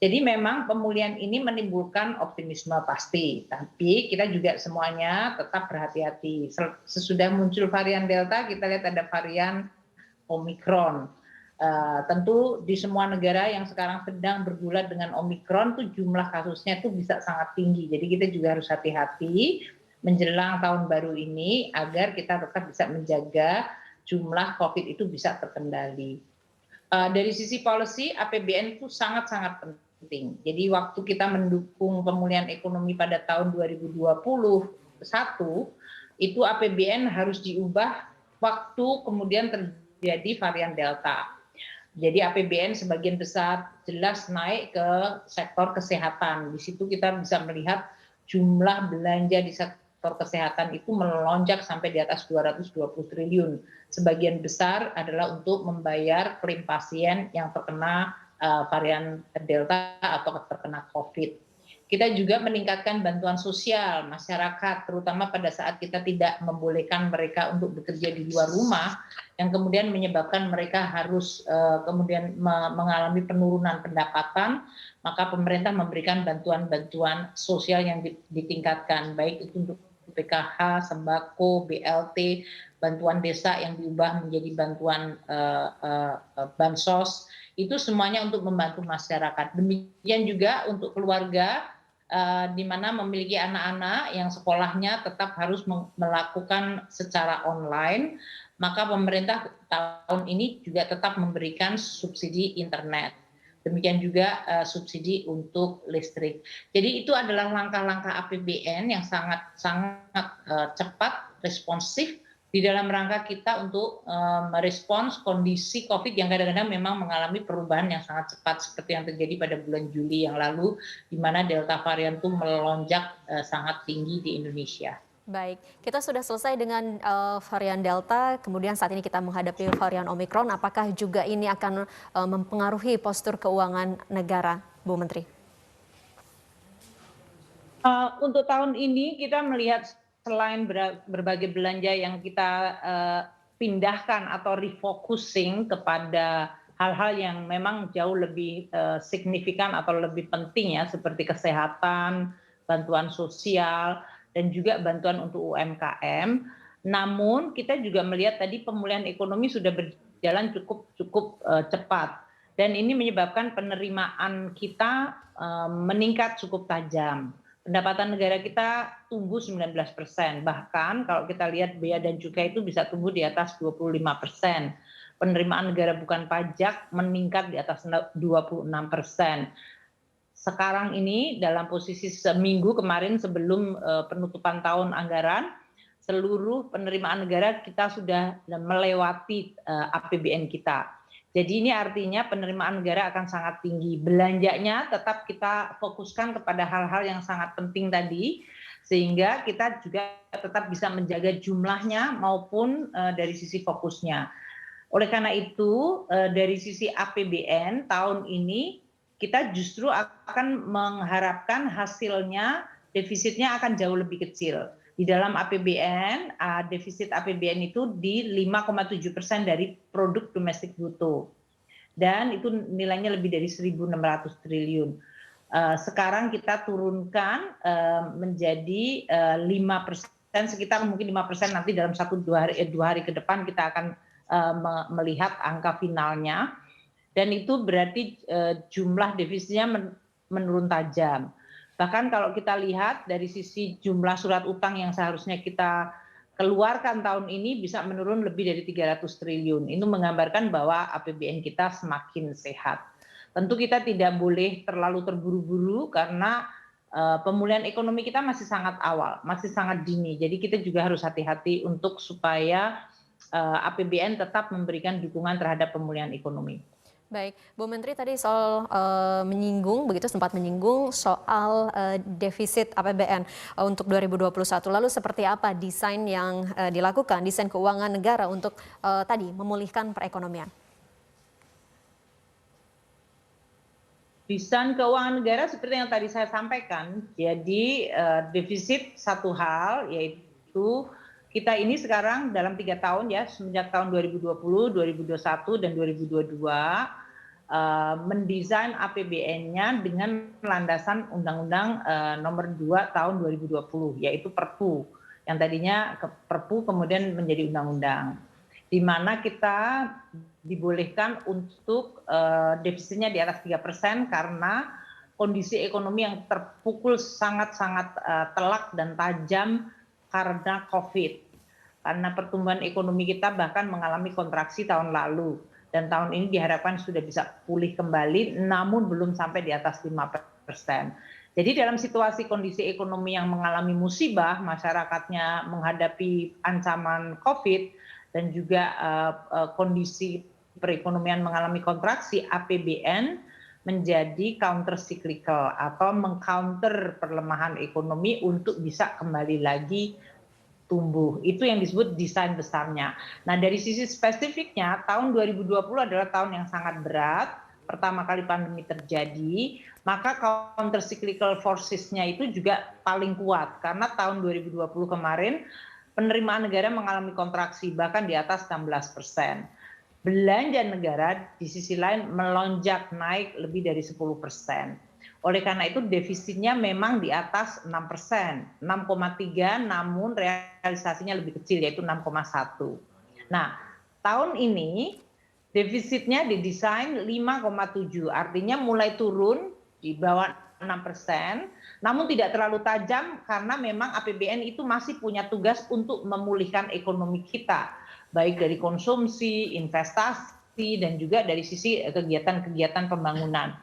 S14: Jadi memang pemulihan ini menimbulkan optimisme pasti, tapi kita juga semuanya tetap berhati-hati. Sesudah muncul varian Delta, kita lihat ada varian Omikron. Tentu di semua negara yang sekarang sedang bergulat dengan Omikron tuh jumlah kasusnya itu bisa sangat tinggi. Jadi kita juga harus hati-hati menjelang tahun baru ini agar kita tetap bisa menjaga jumlah COVID itu bisa terkendali. Dari sisi policy, APBN itu sangat-sangat penting. Jadi waktu kita mendukung pemulihan ekonomi pada tahun 2021, itu APBN harus diubah waktu kemudian terjadi varian Delta. Jadi APBN sebagian besar jelas naik ke sektor kesehatan. Di situ kita bisa melihat jumlah belanja di sektor kesehatan itu melonjak sampai di atas 220 triliun. Sebagian besar adalah untuk membayar klaim pasien yang terkena varian Delta atau terkena COVID. Kita juga meningkatkan bantuan sosial masyarakat, terutama pada saat kita tidak membolehkan mereka untuk bekerja di luar rumah, yang kemudian menyebabkan mereka harus kemudian mengalami penurunan pendapatan, maka pemerintah memberikan bantuan-bantuan sosial yang ditingkatkan, baik itu untuk PKH, sembako, BLT, bantuan desa yang diubah menjadi bantuan bansos, itu semuanya untuk membantu masyarakat. Demikian juga untuk keluarga di mana memiliki anak-anak yang sekolahnya tetap harus melakukan secara online, maka pemerintah tahun ini juga tetap memberikan subsidi internet. Demikian juga subsidi untuk listrik. Jadi itu adalah langkah-langkah APBN yang sangat cepat, responsif di dalam rangka kita untuk merespons kondisi COVID yang kadang-kadang memang mengalami perubahan yang sangat cepat seperti yang terjadi pada bulan Juli yang lalu, di mana Delta varian itu melonjak sangat tinggi di Indonesia.
S2: Baik, kita sudah selesai dengan varian Delta, kemudian saat ini kita menghadapi varian Omikron. Apakah juga ini akan mempengaruhi postur keuangan negara, Bu Menteri?
S14: Untuk tahun ini kita melihat selain berbagai belanja yang kita pindahkan atau refocusing kepada hal-hal yang memang jauh lebih signifikan atau lebih penting ya, seperti kesehatan, bantuan sosial, dan juga bantuan untuk UMKM. Namun kita juga melihat tadi pemulihan ekonomi sudah berjalan cukup cepat. Dan ini menyebabkan penerimaan kita meningkat cukup tajam. Pendapatan negara kita tumbuh 19%. Bahkan kalau kita lihat bea dan cukai itu bisa tumbuh di atas 25%. Penerimaan negara bukan pajak meningkat di atas 26%. Sekarang ini dalam posisi seminggu kemarin sebelum penutupan tahun anggaran, seluruh penerimaan negara kita sudah melewati APBN kita. Jadi ini artinya penerimaan negara akan sangat tinggi. Belanjanya tetap kita fokuskan kepada hal-hal yang sangat penting tadi, sehingga kita juga tetap bisa menjaga jumlahnya maupun dari sisi fokusnya. Oleh karena itu, dari sisi APBN tahun ini kita justru akan mengharapkan hasilnya defisitnya akan jauh lebih kecil. Di dalam APBN, defisit APBN itu di 5,7% dari produk domestik bruto. Dan itu nilainya lebih dari 1.600 triliun. Sekarang kita turunkan menjadi 5%, sekitar mungkin 5% nanti dalam 1-2 hari ke depan kita akan melihat angka finalnya. Dan itu berarti jumlah defisitnya menurun tajam. Bahkan kalau kita lihat dari sisi jumlah surat utang yang seharusnya kita keluarkan tahun ini bisa menurun lebih dari 300 triliun. Ini menggambarkan bahwa APBN kita semakin sehat. Tentu kita tidak boleh terlalu terburu-buru karena pemulihan ekonomi kita masih sangat awal, masih sangat dini. Jadi kita juga harus hati-hati untuk supaya APBN tetap memberikan dukungan terhadap pemulihan ekonomi.
S2: Baik, Bu Menteri tadi soal sempat menyinggung soal defisit APBN untuk 2021. Lalu seperti apa desain yang dilakukan, desain keuangan negara untuk tadi memulihkan perekonomian?
S14: Desain keuangan negara seperti yang tadi saya sampaikan, jadi defisit satu hal yaitu kita ini sekarang dalam 3 tahun ya, semenjak tahun 2020, 2021, dan 2022 mendesain APBN-nya dengan landasan Undang-Undang Nomor 2 Tahun 2020, yaitu Perpu, yang tadinya Perpu kemudian menjadi undang-undang, di mana kita dibolehkan untuk defisitnya di atas 3% karena kondisi ekonomi yang terpukul sangat-sangat telak dan tajam karena COVID. Karena pertumbuhan ekonomi kita bahkan mengalami kontraksi tahun lalu. Dan tahun ini diharapkan sudah bisa pulih kembali, namun belum sampai di atas 5%. Jadi dalam situasi kondisi ekonomi yang mengalami musibah, masyarakatnya menghadapi ancaman COVID, dan juga kondisi perekonomian mengalami kontraksi, APBN menjadi counter cyclical atau mengcounter perlemahan ekonomi untuk bisa kembali lagi tumbuh. Itu yang disebut desain besarnya. Nah, dari sisi spesifiknya, tahun 2020 adalah tahun yang sangat berat. Pertama kali pandemi terjadi, maka counter cyclical forces-nya itu juga paling kuat. Karena tahun 2020 kemarin, penerimaan negara mengalami kontraksi, bahkan di atas 16%. Belanja negara di sisi lain melonjak naik lebih dari 10%. Oleh karena itu defisitnya memang di atas 6%, 6,3, namun realisasinya lebih kecil yaitu 6,1. Nah, tahun ini defisitnya didesain 5,7, artinya mulai turun di bawah 6%, namun tidak terlalu tajam karena memang APBN itu masih punya tugas untuk memulihkan ekonomi kita, baik dari konsumsi, investasi, dan juga dari sisi kegiatan-kegiatan pembangunan.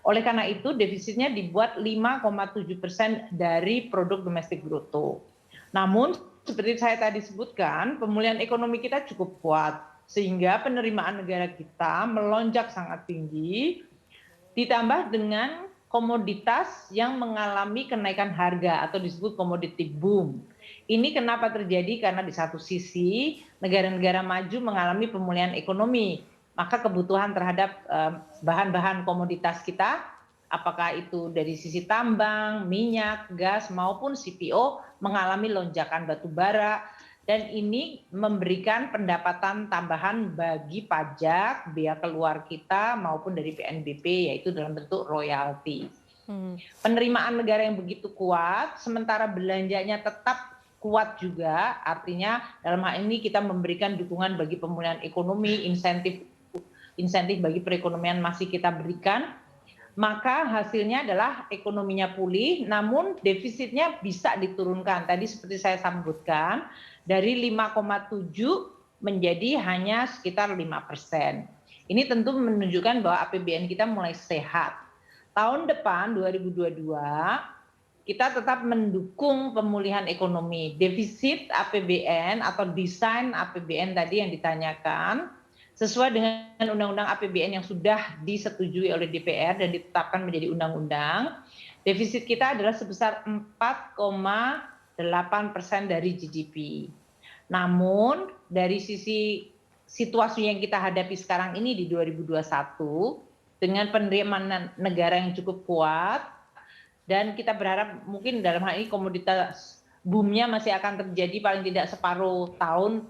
S14: Oleh karena itu defisitnya dibuat 5,7% dari produk domestik bruto. Namun seperti saya tadi sebutkan, pemulihan ekonomi kita cukup kuat sehingga penerimaan negara kita melonjak sangat tinggi, ditambah dengan komoditas yang mengalami kenaikan harga atau disebut commodity boom. Ini kenapa terjadi? Karena di satu sisi negara-negara maju mengalami pemulihan ekonomi, maka kebutuhan terhadap bahan-bahan komoditas kita, apakah itu dari sisi tambang, minyak, gas, maupun CPO, mengalami lonjakan batu bara, dan ini memberikan pendapatan tambahan bagi pajak, biaya keluar kita, maupun dari PNBP, yaitu dalam bentuk royalti. Penerimaan negara yang begitu kuat, sementara belanjanya tetap kuat juga, artinya dalam hal ini kita memberikan dukungan bagi pemulihan ekonomi, insentif bagi perekonomian masih kita berikan, maka hasilnya adalah ekonominya pulih, namun defisitnya bisa diturunkan. Tadi seperti saya sebutkan, dari 5,7 menjadi hanya sekitar 5%. Ini tentu menunjukkan bahwa APBN kita mulai sehat. Tahun depan 2022 kita tetap mendukung pemulihan ekonomi. Defisit APBN atau desain APBN tadi yang ditanyakan, sesuai dengan Undang-Undang APBN yang sudah disetujui oleh DPR dan ditetapkan menjadi undang-undang, defisit kita adalah sebesar 4,8% dari GDP. Namun dari sisi situasi yang kita hadapi sekarang ini di 2021, dengan penerimaan negara yang cukup kuat, dan kita berharap mungkin dalam hal ini komoditas boomnya masih akan terjadi paling tidak separuh tahun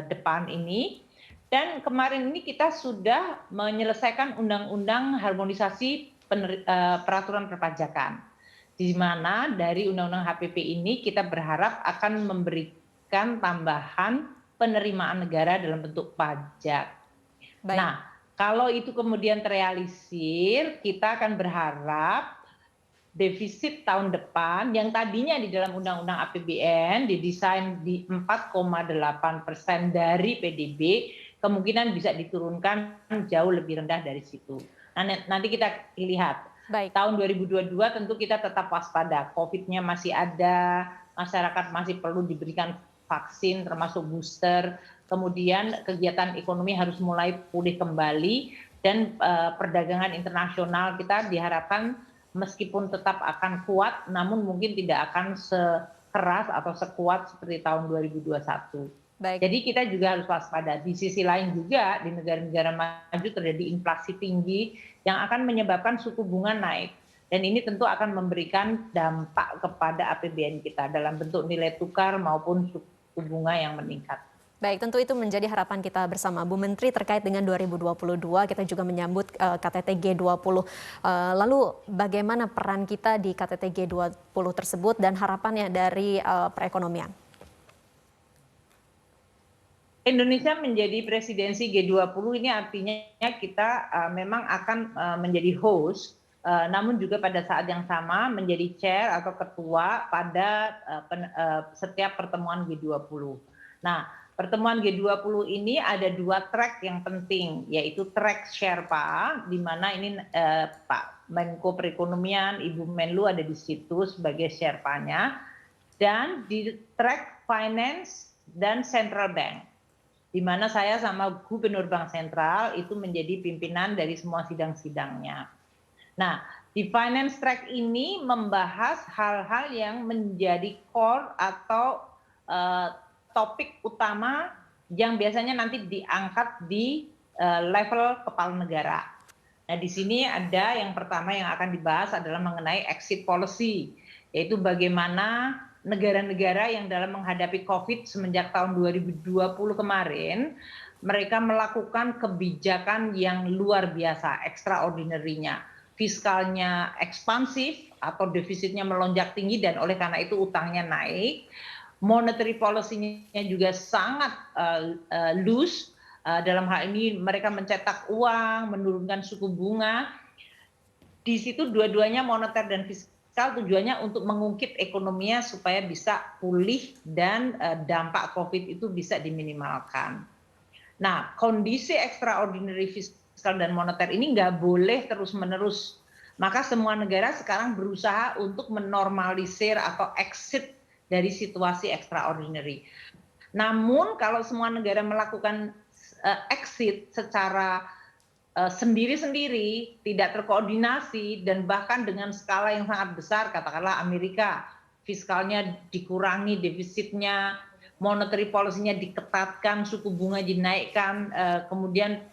S14: depan ini. Dan kemarin ini kita sudah menyelesaikan undang-undang harmonisasi peraturan perpajakan, di mana dari undang-undang HPP ini kita berharap akan memberikan tambahan penerimaan negara dalam bentuk pajak.
S2: Baik.
S14: Nah, kalau itu kemudian terrealisir, kita akan berharap defisit tahun depan yang tadinya di dalam undang-undang APBN didesain di 4,8% dari PDB, kemungkinan bisa diturunkan jauh lebih rendah dari situ. Nah, nanti kita lihat.
S2: Baik.
S14: Tahun 2022 tentu kita tetap waspada, COVID-nya masih ada, masyarakat masih perlu diberikan vaksin termasuk booster, kemudian kegiatan ekonomi harus mulai pulih kembali, dan perdagangan internasional kita diharapkan meskipun tetap akan kuat, namun mungkin tidak akan sekeras atau sekuat seperti tahun 2021.
S2: Baik.
S14: Jadi kita juga harus waspada. Di sisi lain juga di negara-negara maju terjadi inflasi tinggi yang akan menyebabkan suku bunga naik. Dan ini tentu akan memberikan dampak kepada APBN kita dalam bentuk nilai tukar maupun suku bunga yang meningkat.
S2: Baik, tentu itu menjadi harapan kita bersama. Bu Menteri, terkait dengan 2022, kita juga menyambut KTT G20. Lalu bagaimana peran kita di KTT G20 tersebut dan harapannya dari perekonomian?
S14: Indonesia menjadi presidensi G20 ini artinya kita memang akan menjadi host, namun juga pada saat yang sama menjadi chair atau ketua pada setiap pertemuan G20. Nah, pertemuan G20 ini ada dua track yang penting, yaitu track Sherpa, di mana ini Pak Menko Perekonomian, Ibu Menlu ada di situ sebagai Sherpanya, dan di track Finance dan Central Bank, di mana saya sama Gubernur Bank Sentral itu menjadi pimpinan dari semua sidang-sidangnya. Nah, di finance track ini membahas hal-hal yang menjadi core atau topik utama yang biasanya nanti diangkat di level kepala negara. Nah, di sini ada yang pertama yang akan dibahas adalah mengenai exit policy, yaitu bagaimana negara-negara yang dalam menghadapi COVID semenjak tahun 2020 kemarin, mereka melakukan kebijakan yang luar biasa, extraordinary-nya. Fiskalnya ekspansif atau defisitnya melonjak tinggi dan oleh karena itu utangnya naik. Monetary policy-nya juga sangat loose. Dalam hal ini mereka mencetak uang, menurunkan suku bunga. Di situ dua-duanya moneter dan fiskal tujuannya untuk mengungkit ekonominya supaya bisa pulih dan dampak COVID itu bisa diminimalkan. Nah, kondisi extraordinary fiskal dan moneter ini nggak boleh terus-menerus. Maka semua negara sekarang berusaha untuk menormalisir atau exit dari situasi extraordinary. Namun kalau semua negara melakukan exit secara sendiri-sendiri, tidak terkoordinasi, dan bahkan dengan skala yang sangat besar, katakanlah Amerika, fiskalnya dikurangi, defisitnya, monetary policy-nya diketatkan, suku bunga dinaikkan, kemudian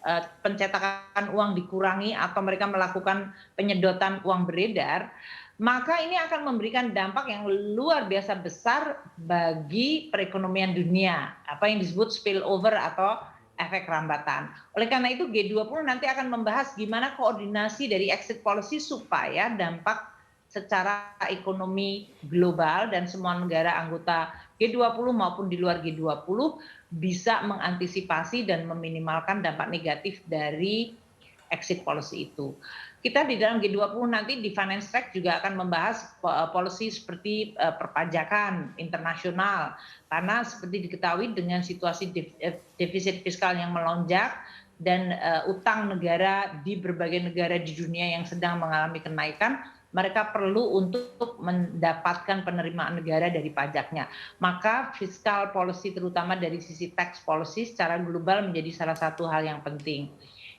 S14: pencetakan uang dikurangi, atau mereka melakukan penyedotan uang beredar, maka ini akan memberikan dampak yang luar biasa besar bagi perekonomian dunia, apa yang disebut spillover atau efek rambatan. Oleh karena itu G20 nanti akan membahas gimana koordinasi dari exit policy supaya dampak secara ekonomi global dan semua negara anggota G20 maupun di luar G20 bisa mengantisipasi dan meminimalkan dampak negatif dari exit policy itu. Kita di dalam G20 nanti di finance track juga akan membahas policy seperti perpajakan internasional, karena seperti diketahui dengan situasi defisit fiskal yang melonjak dan utang negara di berbagai negara di dunia yang sedang mengalami kenaikan, mereka perlu untuk mendapatkan penerimaan negara dari pajaknya. Maka fiscal policy terutama dari sisi tax policy secara global menjadi salah satu hal yang penting.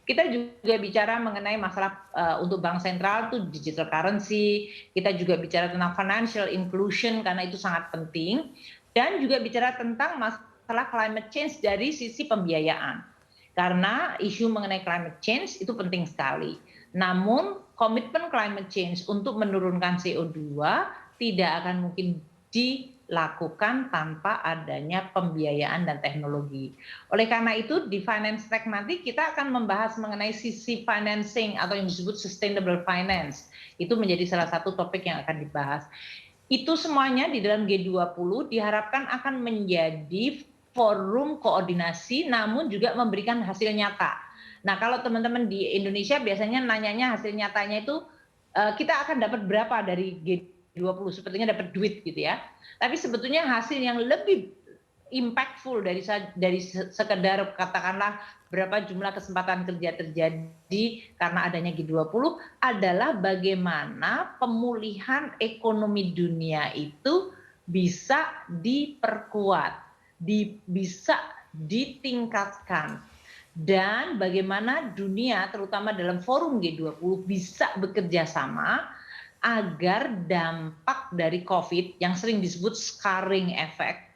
S14: Kita juga bicara mengenai masalah untuk bank sentral itu digital currency, kita juga bicara tentang financial inclusion karena itu sangat penting, dan juga bicara tentang masalah climate change dari sisi pembiayaan. Karena isu mengenai climate change itu penting sekali. Namun komitmen climate change untuk menurunkan CO2 tidak akan mungkin dilakukan tanpa adanya pembiayaan dan teknologi. Oleh karena itu di Finance Track nanti kita akan membahas mengenai sisi financing atau yang disebut sustainable finance. Itu menjadi salah satu topik yang akan dibahas. Itu semuanya di dalam G20 diharapkan akan menjadi forum koordinasi namun juga memberikan hasil nyata. Nah, kalau teman-teman di Indonesia biasanya nanyanya hasil nyatanya itu kita akan dapat berapa dari G20, sepertinya dapat duit gitu ya. Tapi sebetulnya hasil yang lebih impactful dari sekedar katakanlah berapa jumlah kesempatan kerja terjadi karena adanya G20 adalah bagaimana pemulihan ekonomi dunia itu bisa diperkuat, bisa ditingkatkan, dan bagaimana dunia terutama dalam forum G20 bisa bekerja sama agar dampak dari COVID yang sering disebut scarring effect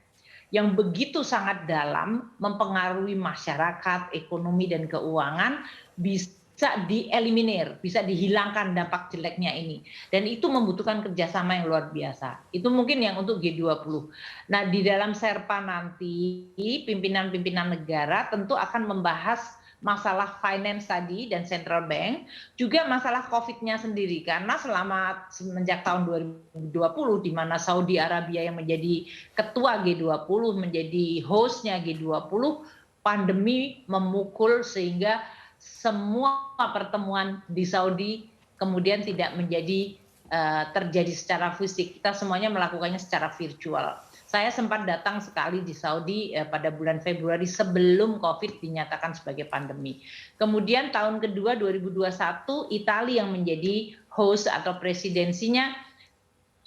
S14: yang begitu sangat dalam mempengaruhi masyarakat, ekonomi dan keuangan bisa dieliminir, bisa dihilangkan dampak jeleknya ini. Dan itu membutuhkan kerjasama yang luar biasa. Itu mungkin yang untuk G20. Nah, di dalam Sherpa nanti pimpinan-pimpinan negara tentu akan membahas masalah finance tadi dan central bank, juga masalah COVID-nya sendiri, karena semenjak tahun 2020 di mana Saudi Arabia yang menjadi ketua G20, menjadi hostnya G20, pandemi memukul sehingga semua pertemuan di Saudi kemudian tidak menjadi terjadi secara fisik. Kita semuanya melakukannya secara virtual. Saya sempat datang sekali di Saudi pada bulan Februari sebelum COVID dinyatakan sebagai pandemi. Kemudian tahun kedua 2021 Italia yang menjadi host atau presidensinya,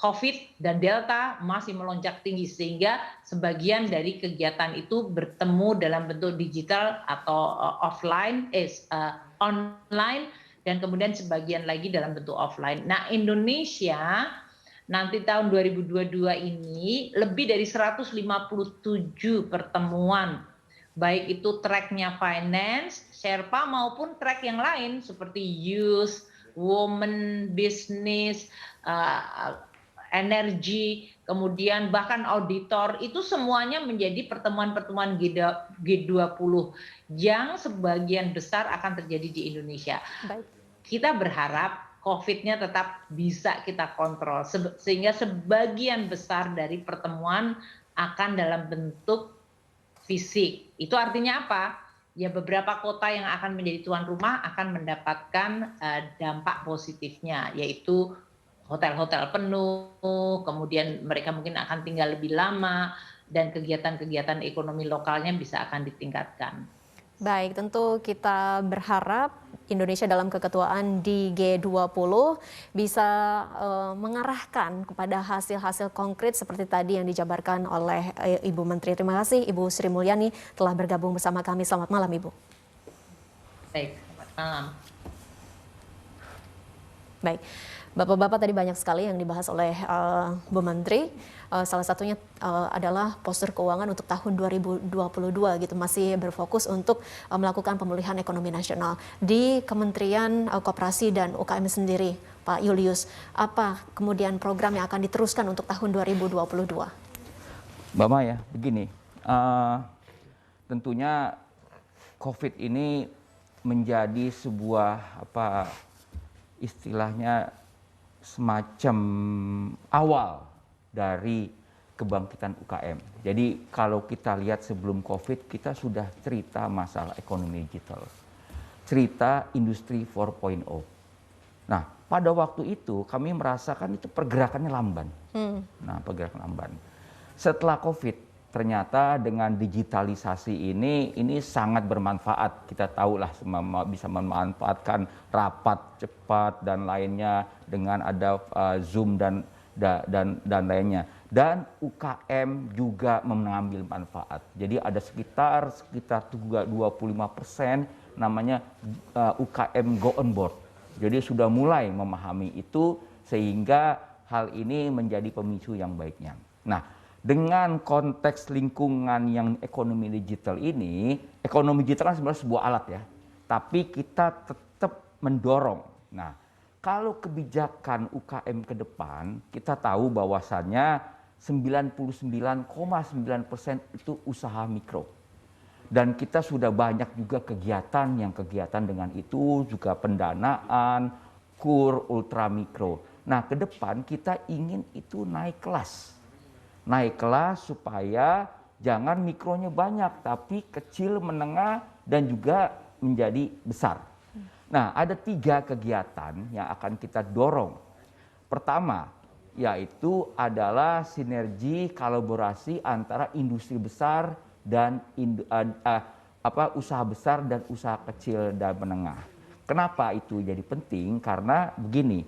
S14: COVID dan Delta masih melonjak tinggi sehingga sebagian dari kegiatan itu bertemu dalam bentuk digital atau online dan kemudian sebagian lagi dalam bentuk offline. Nah, Indonesia nanti tahun 2022 ini lebih dari 157 pertemuan, baik itu tracknya finance, Sherpa maupun track yang lain seperti youth, women, business, energi, kemudian bahkan auditor, itu semuanya menjadi pertemuan-pertemuan G20 yang sebagian besar akan terjadi di Indonesia. Baik. Kita berharap COVID-nya tetap bisa kita kontrol, sehingga sebagian besar dari pertemuan akan dalam bentuk fisik. Itu artinya apa? Ya, beberapa kota yang akan menjadi tuan rumah akan mendapatkan dampak positifnya, yaitu hotel-hotel penuh, kemudian mereka mungkin akan tinggal lebih lama, dan kegiatan-kegiatan ekonomi lokalnya bisa akan ditingkatkan.
S2: Baik, tentu kita berharap Indonesia dalam keketuaan di G20 bisa mengarahkan kepada hasil-hasil konkret seperti tadi yang dijabarkan oleh Ibu Menteri. Terima kasih Ibu Sri Mulyani telah bergabung bersama kami. Selamat malam Ibu.
S14: Baik, selamat malam. Baik.
S2: Bapak-bapak tadi banyak sekali yang dibahas oleh Bu Menteri. Salah satunya adalah postur keuangan untuk tahun 2022 gitu, masih berfokus untuk melakukan pemulihan ekonomi nasional. Di Kementerian Koperasi dan UKM sendiri, Pak Julius, apa kemudian program yang akan diteruskan untuk tahun 2022?
S3: Mbak Maya, begini, tentunya COVID ini menjadi sebuah istilahnya semacam awal dari kebangkitan UKM. Jadi kalau kita lihat sebelum COVID, kita sudah cerita masalah ekonomi digital, cerita industri 4.0. Nah, pada waktu itu kami merasakan itu pergerakannya lamban. Nah, pergerakan lamban. Setelah COVID, ternyata dengan digitalisasi ini sangat bermanfaat. Kita tahulah semua bisa memanfaatkan rapat cepat dan lainnya dengan ada Zoom dan lainnya. Dan UKM juga mengambil manfaat. Jadi ada sekitar 25% namanya UKM go on board. Jadi sudah mulai memahami itu sehingga hal ini menjadi pemicu yang baiknya. Nah, dengan konteks lingkungan yang ekonomi digital ini, ekonomi digital kan sebenarnya sebuah alat ya, tapi kita tetap mendorong Nah, kalau kebijakan UKM ke depan, kita tahu bahwasannya 99,9% itu usaha mikro. Dan kita sudah banyak juga kegiatan dengan itu juga pendanaan, KUR, ultramikro. Nah, ke depan kita ingin itu naik kelas. Naik kelas supaya jangan mikronya banyak, tapi kecil, menengah, dan juga menjadi besar. Nah, ada 3 kegiatan yang akan kita dorong. Pertama, yaitu adalah sinergi kolaborasi antara industri besar dan usaha besar dan usaha kecil dan menengah. Kenapa itu jadi penting? Karena begini,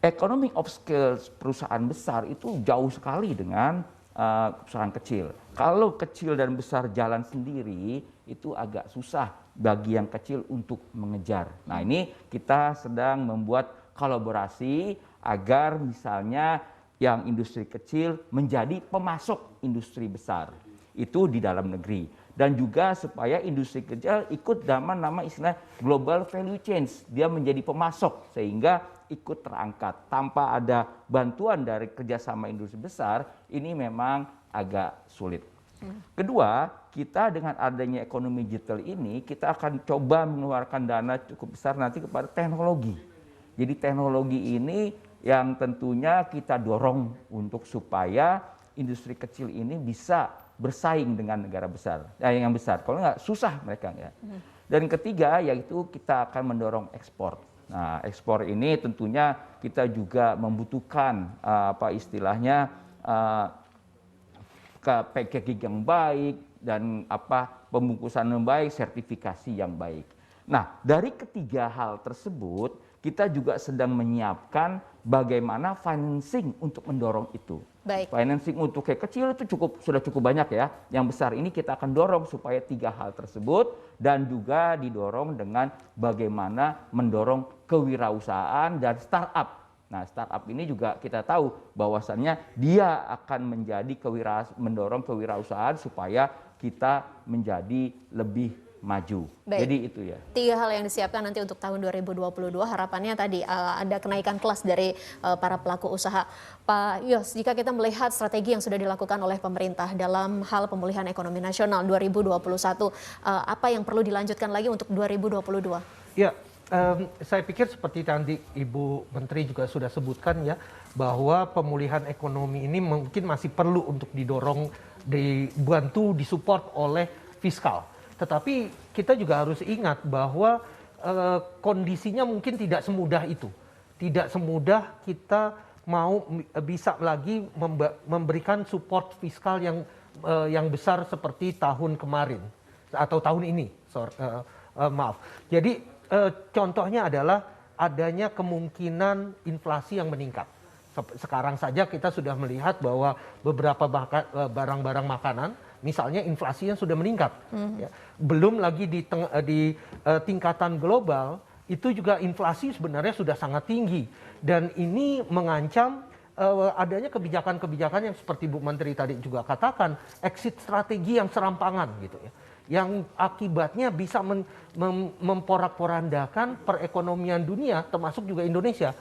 S3: economy of scale perusahaan besar itu jauh sekali dengan perusahaan kecil. Kalau kecil dan besar jalan sendiri, itu agak susah bagi yang kecil untuk mengejar. Nah, ini kita sedang membuat kolaborasi agar misalnya yang industri kecil menjadi pemasok industri besar. Itu di dalam negeri. Dan juga supaya industri kecil ikut dalam nama istilah global value chain. Dia menjadi pemasok sehingga ikut terangkat. Tanpa ada bantuan dari kerjasama industri besar, ini memang agak sulit. Kedua, kita dengan adanya ekonomi digital ini, kita akan coba mengeluarkan dana cukup besar nanti kepada teknologi. Jadi teknologi ini yang tentunya kita dorong untuk supaya industri kecil ini bisa bersaing dengan negara besar, yang besar. Kalau nggak susah mereka ya. Dan ketiga yaitu kita akan mendorong ekspor. Nah, ekspor ini tentunya kita juga membutuhkan packaging yang baik dan pembungkusan yang baik, sertifikasi yang baik. Nah, dari ketiga hal tersebut kita juga sedang menyiapkan bagaimana financing untuk mendorong itu.
S2: Baik.
S3: Financing untuk kayak kecil itu sudah cukup banyak ya. Yang besar ini kita akan dorong supaya 3 hal tersebut dan juga didorong dengan bagaimana mendorong kewirausahaan dan startup. Nah, startup ini juga kita tahu bahwasannya dia akan menjadi mendorong kewirausahaan supaya kita menjadi lebih maju.
S2: Baik.
S3: Jadi itu ya.
S2: 3 hal yang disiapkan nanti untuk tahun 2022 harapannya tadi ada kenaikan kelas dari para pelaku usaha. Pak Yos, jika kita melihat strategi yang sudah dilakukan oleh pemerintah dalam hal pemulihan ekonomi nasional 2021, apa yang perlu dilanjutkan lagi untuk 2022?
S4: Ya, saya pikir seperti tadi Ibu Menteri juga sudah sebutkan ya, bahwa pemulihan ekonomi ini mungkin masih perlu untuk didorong, dibantu, disupport oleh fiskal. Tetapi kita juga harus ingat bahwa kondisinya mungkin tidak semudah itu. Tidak semudah kita mau bisa lagi memberikan support fiskal yang besar seperti tahun kemarin atau tahun ini. Maaf. Jadi contohnya adalah adanya kemungkinan inflasi yang meningkat. Sekarang saja kita sudah melihat bahwa beberapa barang-barang makanan misalnya inflasinya sudah meningkat. Ya. Belum lagi di tingkatan global itu juga inflasi sebenarnya sudah sangat tinggi. Dan ini mengancam adanya kebijakan-kebijakan yang seperti Bu Menteri tadi juga katakan, exit strategi yang serampangan gitu ya. Yang akibatnya bisa memporak-porandakan perekonomian dunia termasuk juga Indonesia.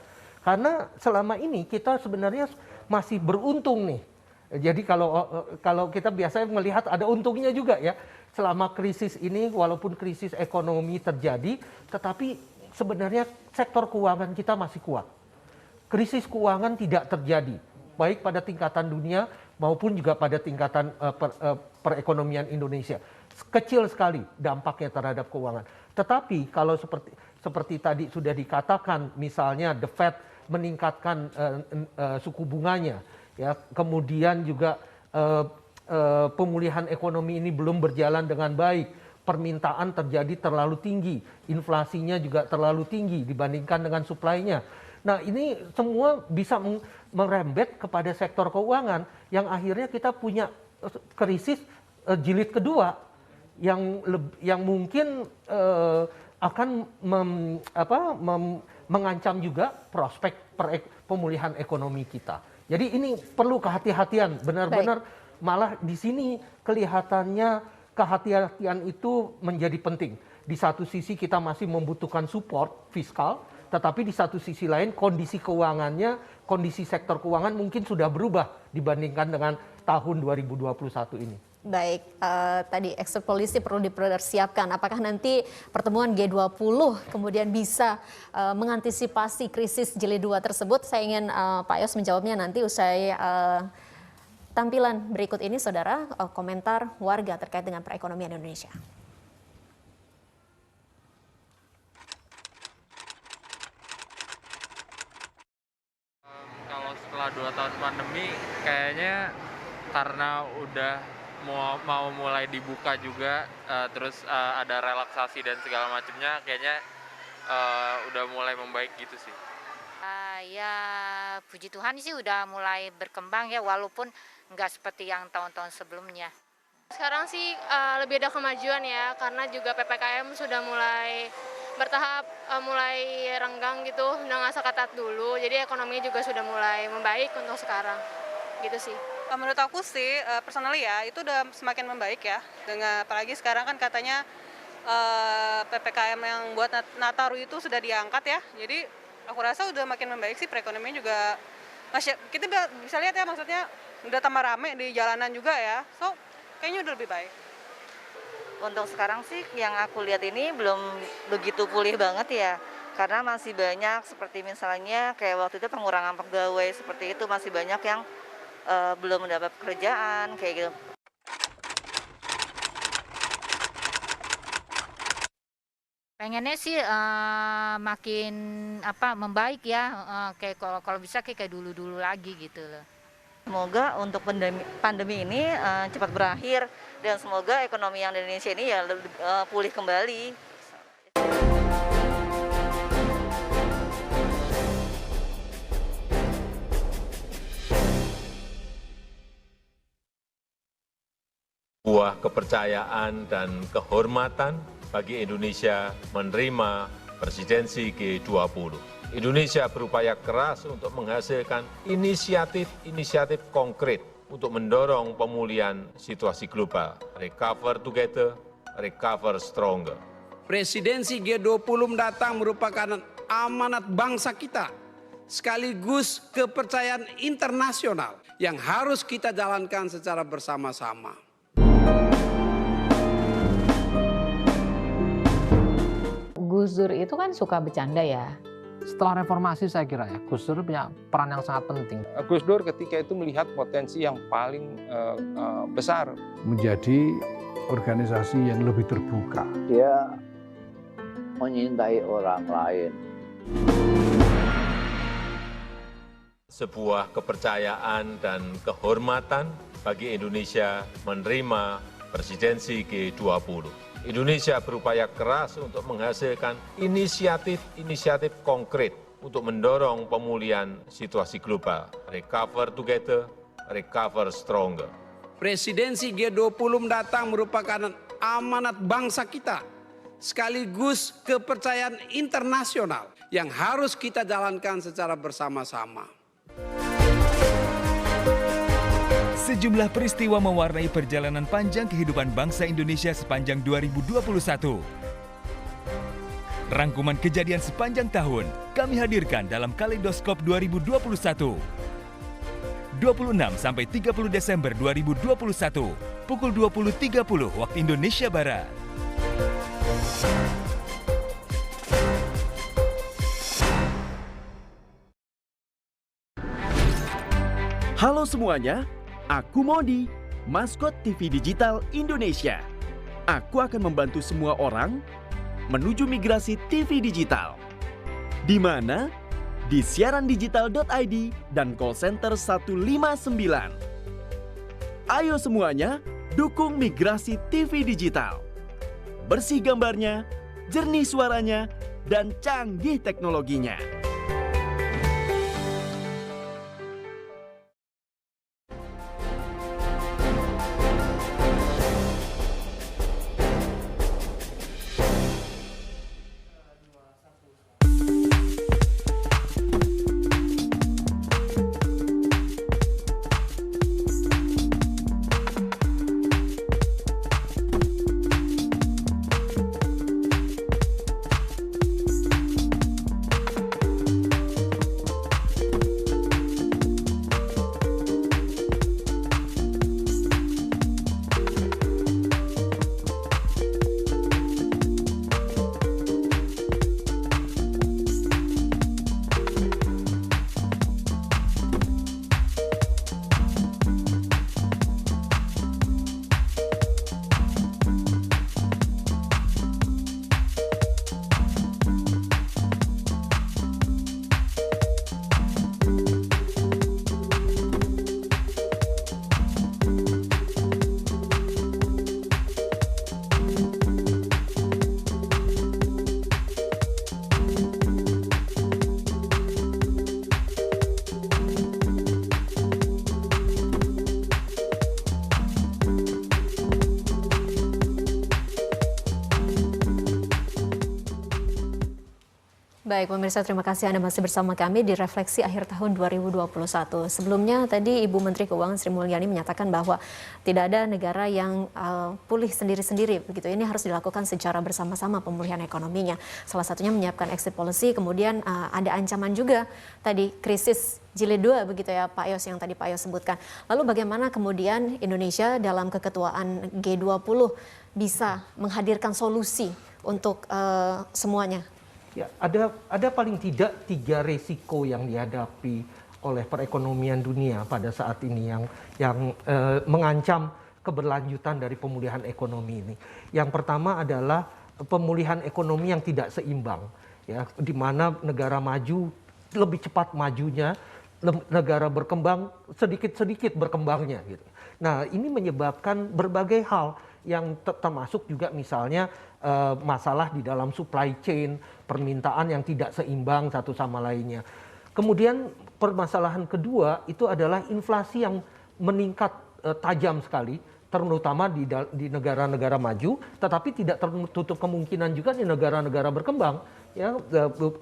S4: Karena selama ini kita sebenarnya masih beruntung nih. Jadi kalau kita biasanya melihat ada untungnya juga ya. Selama krisis ini walaupun krisis ekonomi terjadi, tetapi sebenarnya sektor keuangan kita masih kuat. Krisis keuangan tidak terjadi, baik pada tingkatan dunia maupun juga pada tingkatan perekonomian Indonesia. Kecil sekali dampaknya terhadap keuangan. Tetapi kalau seperti tadi sudah dikatakan, misalnya The Fed meningkatkan suku bunganya, ya, kemudian juga pemulihan ekonomi ini belum berjalan dengan baik, permintaan terjadi terlalu tinggi, inflasinya juga terlalu tinggi dibandingkan dengan supply-nya. Nah, ini semua bisa merembet kepada sektor keuangan yang akhirnya kita punya krisis jilid kedua yang mungkin akan mengancam juga prospek pemulihan ekonomi kita. Jadi ini perlu kehati-hatian, benar-benar malah di sini kelihatannya kehati-hatian itu menjadi penting. Di satu sisi kita masih membutuhkan support fiskal, Tetapi di satu sisi lain kondisi keuangannya, kondisi sektor keuangan mungkin sudah berubah dibandingkan dengan tahun 2021 ini.
S2: Baik, tadi ekspor polisi perlu dipersiapkan. Apakah nanti pertemuan G20 kemudian bisa mengantisipasi krisis jilid 2 tersebut? Saya ingin Pak Yos menjawabnya nanti usai tampilan berikut ini, saudara, komentar warga terkait dengan perekonomian Indonesia.
S15: Kalau setelah 2 tahun pandemi, kayaknya karena udah mau mulai dibuka juga, terus ada relaksasi dan segala macamnya, kayaknya udah mulai membaik gitu sih.
S16: Ya puji Tuhan sih udah mulai berkembang ya, walaupun nggak seperti yang tahun-tahun sebelumnya.
S17: Sekarang sih lebih ada kemajuan ya, karena juga PPKM sudah mulai bertahap, mulai renggang gitu, udah nggak seketat dulu, jadi ekonominya juga sudah mulai membaik untuk sekarang, gitu sih.
S18: Menurut aku sih, personally ya, itu udah semakin membaik ya. Dengan apalagi sekarang kan katanya PPKM yang buat Nataru itu sudah diangkat ya. Jadi aku rasa udah makin membaik sih, perekonomian juga. Kita bisa lihat ya, maksudnya udah tambah rame di jalanan juga ya. So kayaknya udah lebih baik.
S19: Untuk sekarang sih yang aku lihat ini belum begitu pulih banget ya. Karena masih banyak seperti misalnya kayak waktu itu pengurangan pegawai seperti itu, masih banyak yang belum mendapat pekerjaan kayak gitu.
S16: Pengennya sih makin membaik ya, kayak kalau bisa kayak dulu lagi gitu loh.
S19: Semoga untuk pandemi ini cepat berakhir dan semoga ekonomi yang di Indonesia ini ya pulih kembali.
S7: Sebuah kepercayaan dan kehormatan bagi Indonesia menerima presidensi G20. Indonesia berupaya keras untuk menghasilkan inisiatif konkret untuk mendorong pemulihan situasi global. Recover together, recover stronger.
S8: Presidensi G20 mendatang merupakan amanat bangsa kita, sekaligus kepercayaan internasional yang harus kita jalankan secara bersama-sama.
S20: Gus Dur itu kan suka bercanda ya.
S21: Setelah reformasi saya kira ya, Gus Dur punya peran yang sangat penting. Gus Dur ketika itu melihat potensi yang paling besar.
S12: Menjadi organisasi yang lebih terbuka.
S22: Dia menyintai orang lain.
S7: Sebuah kepercayaan dan kehormatan bagi Indonesia menerima presidensi G20. Indonesia berupaya keras untuk menghasilkan inisiatif konkret untuk mendorong pemulihan situasi global. Recover together, recover stronger.
S8: Presidensi G20 mendatang merupakan amanat bangsa kita, sekaligus kepercayaan internasional yang harus kita jalankan secara bersama-sama.
S10: Sejumlah peristiwa mewarnai perjalanan panjang kehidupan bangsa Indonesia sepanjang 2021. Rangkuman kejadian sepanjang tahun kami hadirkan dalam Kaleidoskop 2021. 26 sampai 30 Desember 2021, pukul 20.30 waktu Indonesia Barat.
S23: Halo semuanya. Aku Modi, maskot TV Digital Indonesia. Aku akan membantu semua orang menuju migrasi TV digital. Di mana? Di siarandigital.id dan call center 159. Ayo semuanya, dukung migrasi TV digital. Bersih gambarnya, jernih suaranya, dan canggih teknologinya.
S2: Baik, pemirsa, terima kasih Anda masih bersama kami di Refleksi Akhir Tahun 2021. Sebelumnya tadi Ibu Menteri Keuangan Sri Mulyani menyatakan bahwa tidak ada negara yang pulih sendiri-sendiri. Begitu, ini harus dilakukan secara bersama-sama pemulihan ekonominya. Salah satunya menyiapkan exit policy, kemudian ada ancaman juga tadi krisis jilid 2 begitu ya Pak Yos, yang tadi Pak Yos sebutkan. Lalu bagaimana kemudian Indonesia dalam keketuaan G20 bisa menghadirkan solusi untuk semuanya?
S4: Ya, ada paling tidak 3 resiko yang dihadapi oleh perekonomian dunia pada saat ini yang mengancam keberlanjutan dari pemulihan ekonomi ini. Yang pertama adalah pemulihan ekonomi yang tidak seimbang, ya, di mana negara maju lebih cepat majunya, negara berkembang sedikit-sedikit berkembangnya gitu. Nah, ini menyebabkan berbagai hal yang termasuk juga misalnya masalah di dalam supply chain, permintaan yang tidak seimbang satu sama lainnya. Kemudian permasalahan kedua itu adalah inflasi yang meningkat tajam sekali, terutama di negara-negara maju, tetapi tidak tertutup kemungkinan juga di negara-negara berkembang. Ya,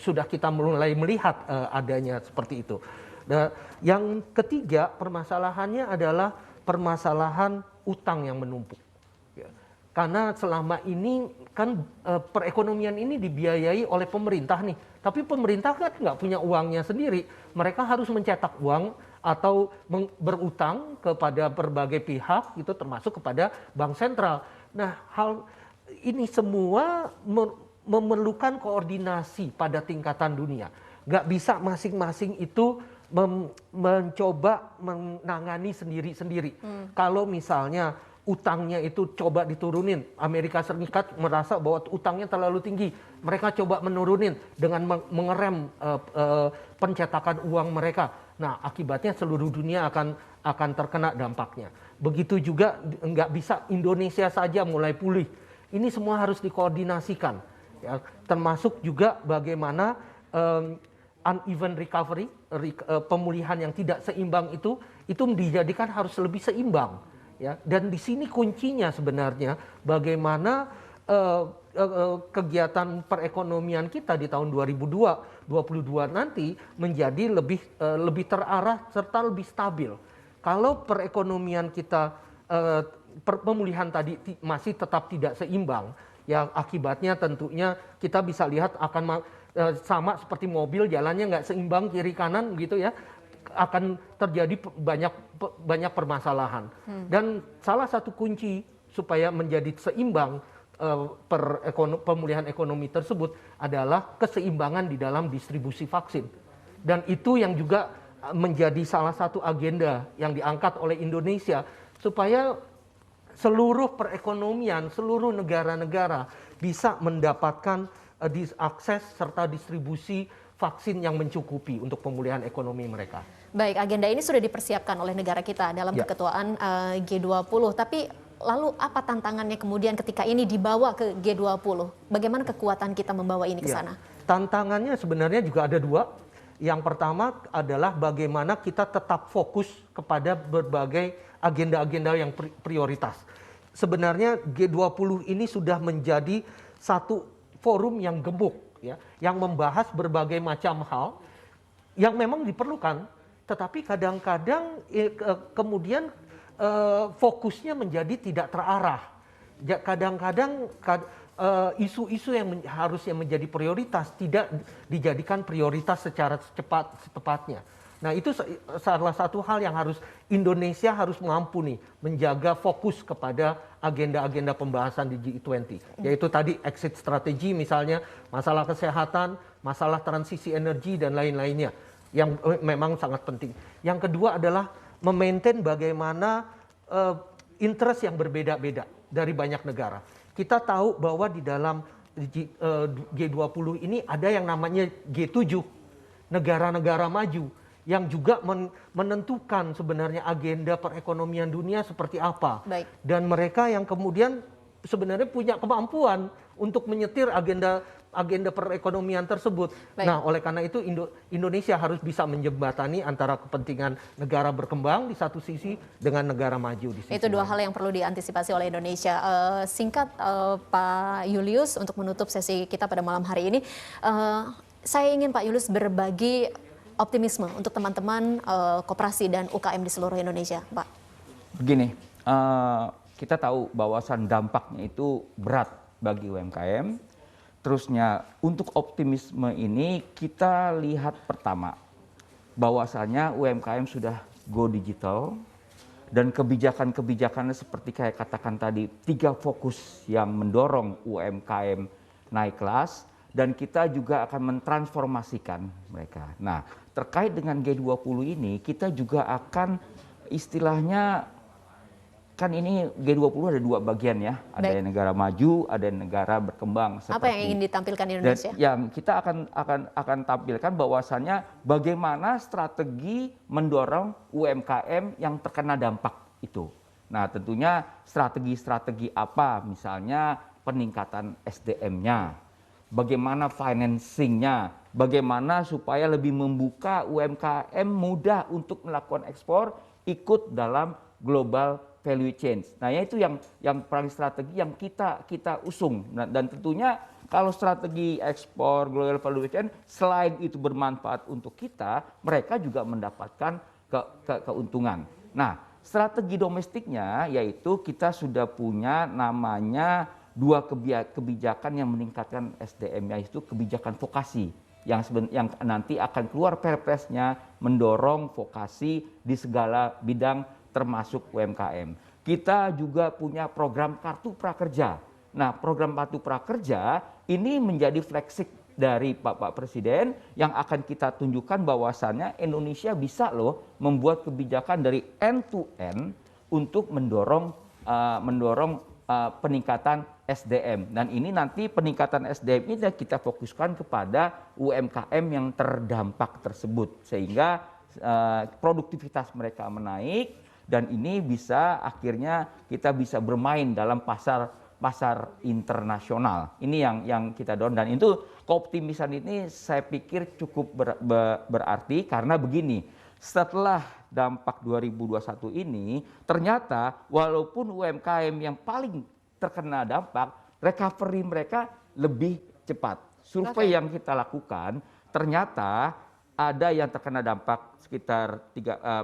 S4: sudah kita mulai melihat adanya seperti itu. Nah, yang ketiga permasalahannya adalah permasalahan utang yang menumpuk. Karena selama ini kan perekonomian ini dibiayai oleh pemerintah nih. Tapi pemerintah kan nggak punya uangnya sendiri. Mereka harus mencetak uang atau berutang kepada berbagai pihak, itu termasuk kepada bank sentral. Nah, hal ini semua memerlukan koordinasi pada tingkatan dunia. Nggak bisa masing-masing itu mencoba menangani sendiri-sendiri. Kalau misalnya utangnya itu coba diturunin, Amerika Serikat merasa bahwa utangnya terlalu tinggi, mereka coba menurunin dengan mengerem pencetakan uang mereka. Nah, akibatnya seluruh dunia akan terkena dampaknya. Begitu juga nggak bisa Indonesia saja mulai pulih. Ini semua harus dikoordinasikan, ya, termasuk juga bagaimana uneven recovery, pemulihan yang tidak seimbang itu dijadikan harus lebih seimbang. Ya, dan di sini kuncinya sebenarnya bagaimana kegiatan perekonomian kita di tahun 2022 nanti menjadi lebih terarah serta lebih stabil. Kalau perekonomian kita pemulihan tadi masih tetap tidak seimbang, ya akibatnya tentunya kita bisa lihat akan sama seperti mobil, jalannya nggak seimbang kiri kanan gitu ya, akan terjadi banyak permasalahan. Dan salah satu kunci supaya menjadi seimbang pemulihan ekonomi tersebut adalah keseimbangan di dalam distribusi vaksin. Dan itu yang juga menjadi salah satu agenda yang diangkat oleh Indonesia supaya seluruh perekonomian, seluruh negara-negara bisa mendapatkan akses serta distribusi vaksin yang mencukupi untuk pemulihan ekonomi mereka.
S2: Baik, agenda ini sudah dipersiapkan oleh negara kita dalam keketuaan G20. Tapi lalu apa tantangannya kemudian ketika ini dibawa ke G20? Bagaimana kekuatan kita membawa ini ke sana?
S4: Tantangannya sebenarnya juga ada 2. Yang pertama adalah bagaimana kita tetap fokus kepada berbagai agenda-agenda yang prioritas. Sebenarnya G20 ini sudah menjadi satu forum yang gemuk, ya, yang membahas berbagai macam hal yang memang diperlukan, tetapi kadang-kadang kemudian fokusnya menjadi tidak terarah. Kadang-kadang isu-isu yang harusnya menjadi prioritas tidak dijadikan prioritas secara setepatnya. Nah, itu salah satu hal yang harus Indonesia harus mampu nih menjaga fokus kepada agenda-agenda pembahasan di G20, yaitu tadi exit strategi misalnya, masalah kesehatan, masalah transisi energi dan lain-lainnya yang memang sangat penting. Yang kedua adalah memaintain bagaimana interest yang berbeda-beda dari banyak negara. Kita tahu bahwa di dalam G20 ini ada yang namanya G7, negara-negara maju, yang juga menentukan sebenarnya agenda perekonomian dunia seperti apa.
S2: Baik.
S4: Dan mereka yang kemudian sebenarnya punya kemampuan untuk menyetir agenda perekonomian tersebut.
S2: Baik.
S4: Nah, oleh karena itu Indonesia harus bisa menjembatani antara kepentingan negara berkembang di satu sisi dengan negara maju di sisi
S2: Itu 2
S4: lain.
S2: hal yang perlu diantisipasi oleh Indonesia. Singkat Pak Julius, untuk menutup sesi kita pada malam hari ini, Saya ingin Pak Julius berbagi optimisme untuk teman-teman koperasi dan UKM di seluruh Indonesia, Pak.
S3: Begini, kita tahu bahwasan dampaknya itu berat bagi UMKM. Terusnya untuk optimisme ini kita lihat pertama bahwasanya UMKM sudah go digital dan kebijakan-kebijakannya seperti kayak katakan tadi 3 fokus yang mendorong UMKM naik kelas dan kita juga akan mentransformasikan mereka. Nah, terkait dengan G20 ini kita juga akan istilahnya kan ini G20 ada 2 bagian ya, ada yang negara maju, ada yang negara berkembang.
S2: Apa yang ingin ditampilkan Indonesia?
S3: Dan yang kita akan tampilkan bahwasannya bagaimana strategi mendorong UMKM yang terkena dampak itu. Nah, tentunya strategi-strategi apa? Misalnya peningkatan SDM-nya, bagaimana financing-nya, bagaimana supaya lebih membuka UMKM mudah untuk melakukan ekspor, ikut dalam global value chain. Nah, itu yang paling strategi yang kita usung. Nah, dan tentunya kalau strategi ekspor global value chain selain itu bermanfaat untuk kita, mereka juga mendapatkan keuntungan. Nah, strategi domestiknya yaitu kita sudah punya namanya 2 kebijakan yang meningkatkan SDM, yaitu kebijakan vokasi yang nanti akan keluar perpresnya mendorong vokasi di segala bidang termasuk UMKM. Kita juga punya program Kartu Prakerja. Nah, program Kartu Prakerja ini menjadi flagship dari Pak Presiden yang akan kita tunjukkan bahwasannya Indonesia bisa loh membuat kebijakan dari end to end untuk mendorong peningkatan SDM. Dan ini nanti peningkatan SDM ini kita fokuskan kepada UMKM yang terdampak tersebut sehingga produktivitas mereka menaik. Dan ini bisa akhirnya kita bisa bermain dalam pasar internasional. Ini yang kita dorong dan itu keoptimisan ini saya pikir cukup berarti karena begini, setelah dampak 2021 ini ternyata walaupun UMKM yang paling terkena dampak, recovery mereka lebih cepat. Survei yang kita lakukan ternyata ada yang terkena dampak sekitar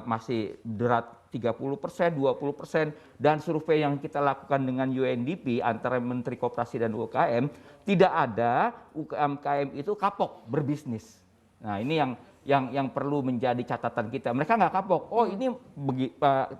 S3: masih berat 30%, 20%, dan survei yang kita lakukan dengan UNDP antara Menteri Koperasi dan UKM, tidak ada UMKM itu kapok berbisnis. Nah, ini yang perlu menjadi catatan kita. Mereka nggak kapok, oh ini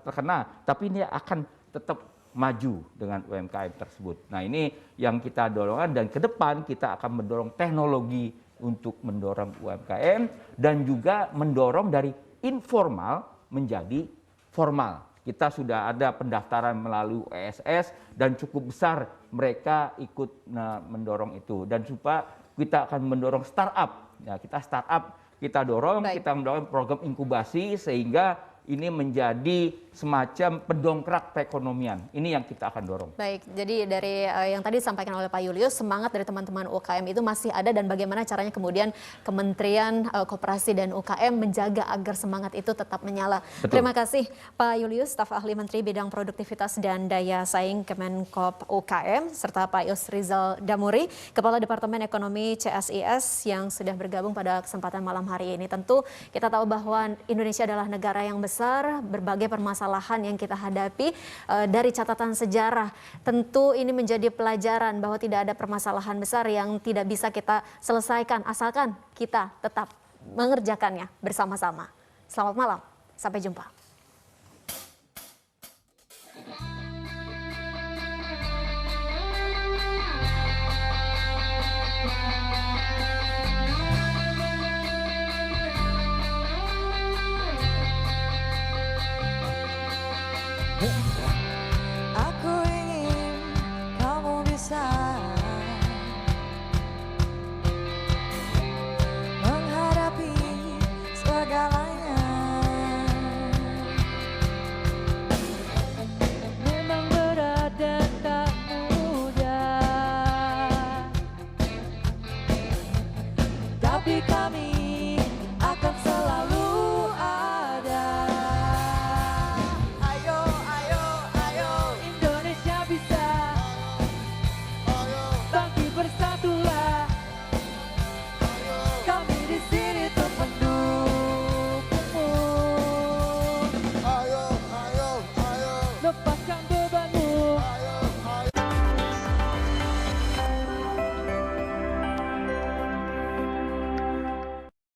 S3: terkena, tapi ini akan tetap maju dengan UMKM tersebut. Nah, ini yang kita dorongkan dan ke depan kita akan mendorong teknologi untuk mendorong UMKM dan juga mendorong dari informal menjadi formal. Kita sudah ada pendaftaran melalui ESS dan cukup besar mereka ikut mendorong itu. Dan supaya kita akan mendorong startup. Ya, kita dorong, kita mendorong program inkubasi sehingga ini menjadi semacam pendongkrak perekonomian. Ini yang kita akan dorong.
S2: Baik, jadi dari yang tadi disampaikan oleh Pak Julius, semangat dari teman-teman UKM itu masih ada dan bagaimana caranya kemudian Kementerian Koperasi dan UKM menjaga agar semangat itu tetap menyala. Betul. Terima kasih Pak Julius, staf ahli Menteri Bidang Produktivitas dan Daya Saing Kemenkop UKM, serta Pak Yusrizal Damuri, Kepala Departemen Ekonomi CSIS yang sudah bergabung pada kesempatan malam hari ini. Tentu kita tahu bahwa Indonesia adalah negara yang besar, berbagai permasalahan yang kita hadapi dari catatan sejarah. Tentu ini menjadi pelajaran bahwa tidak ada permasalahan besar yang tidak bisa kita selesaikan asalkan kita tetap mengerjakannya bersama-sama. Selamat malam, sampai jumpa.
S1: Aku ingin kamu bisa menghadapi segalanya. Memang berat dan tak mudah, tapi kami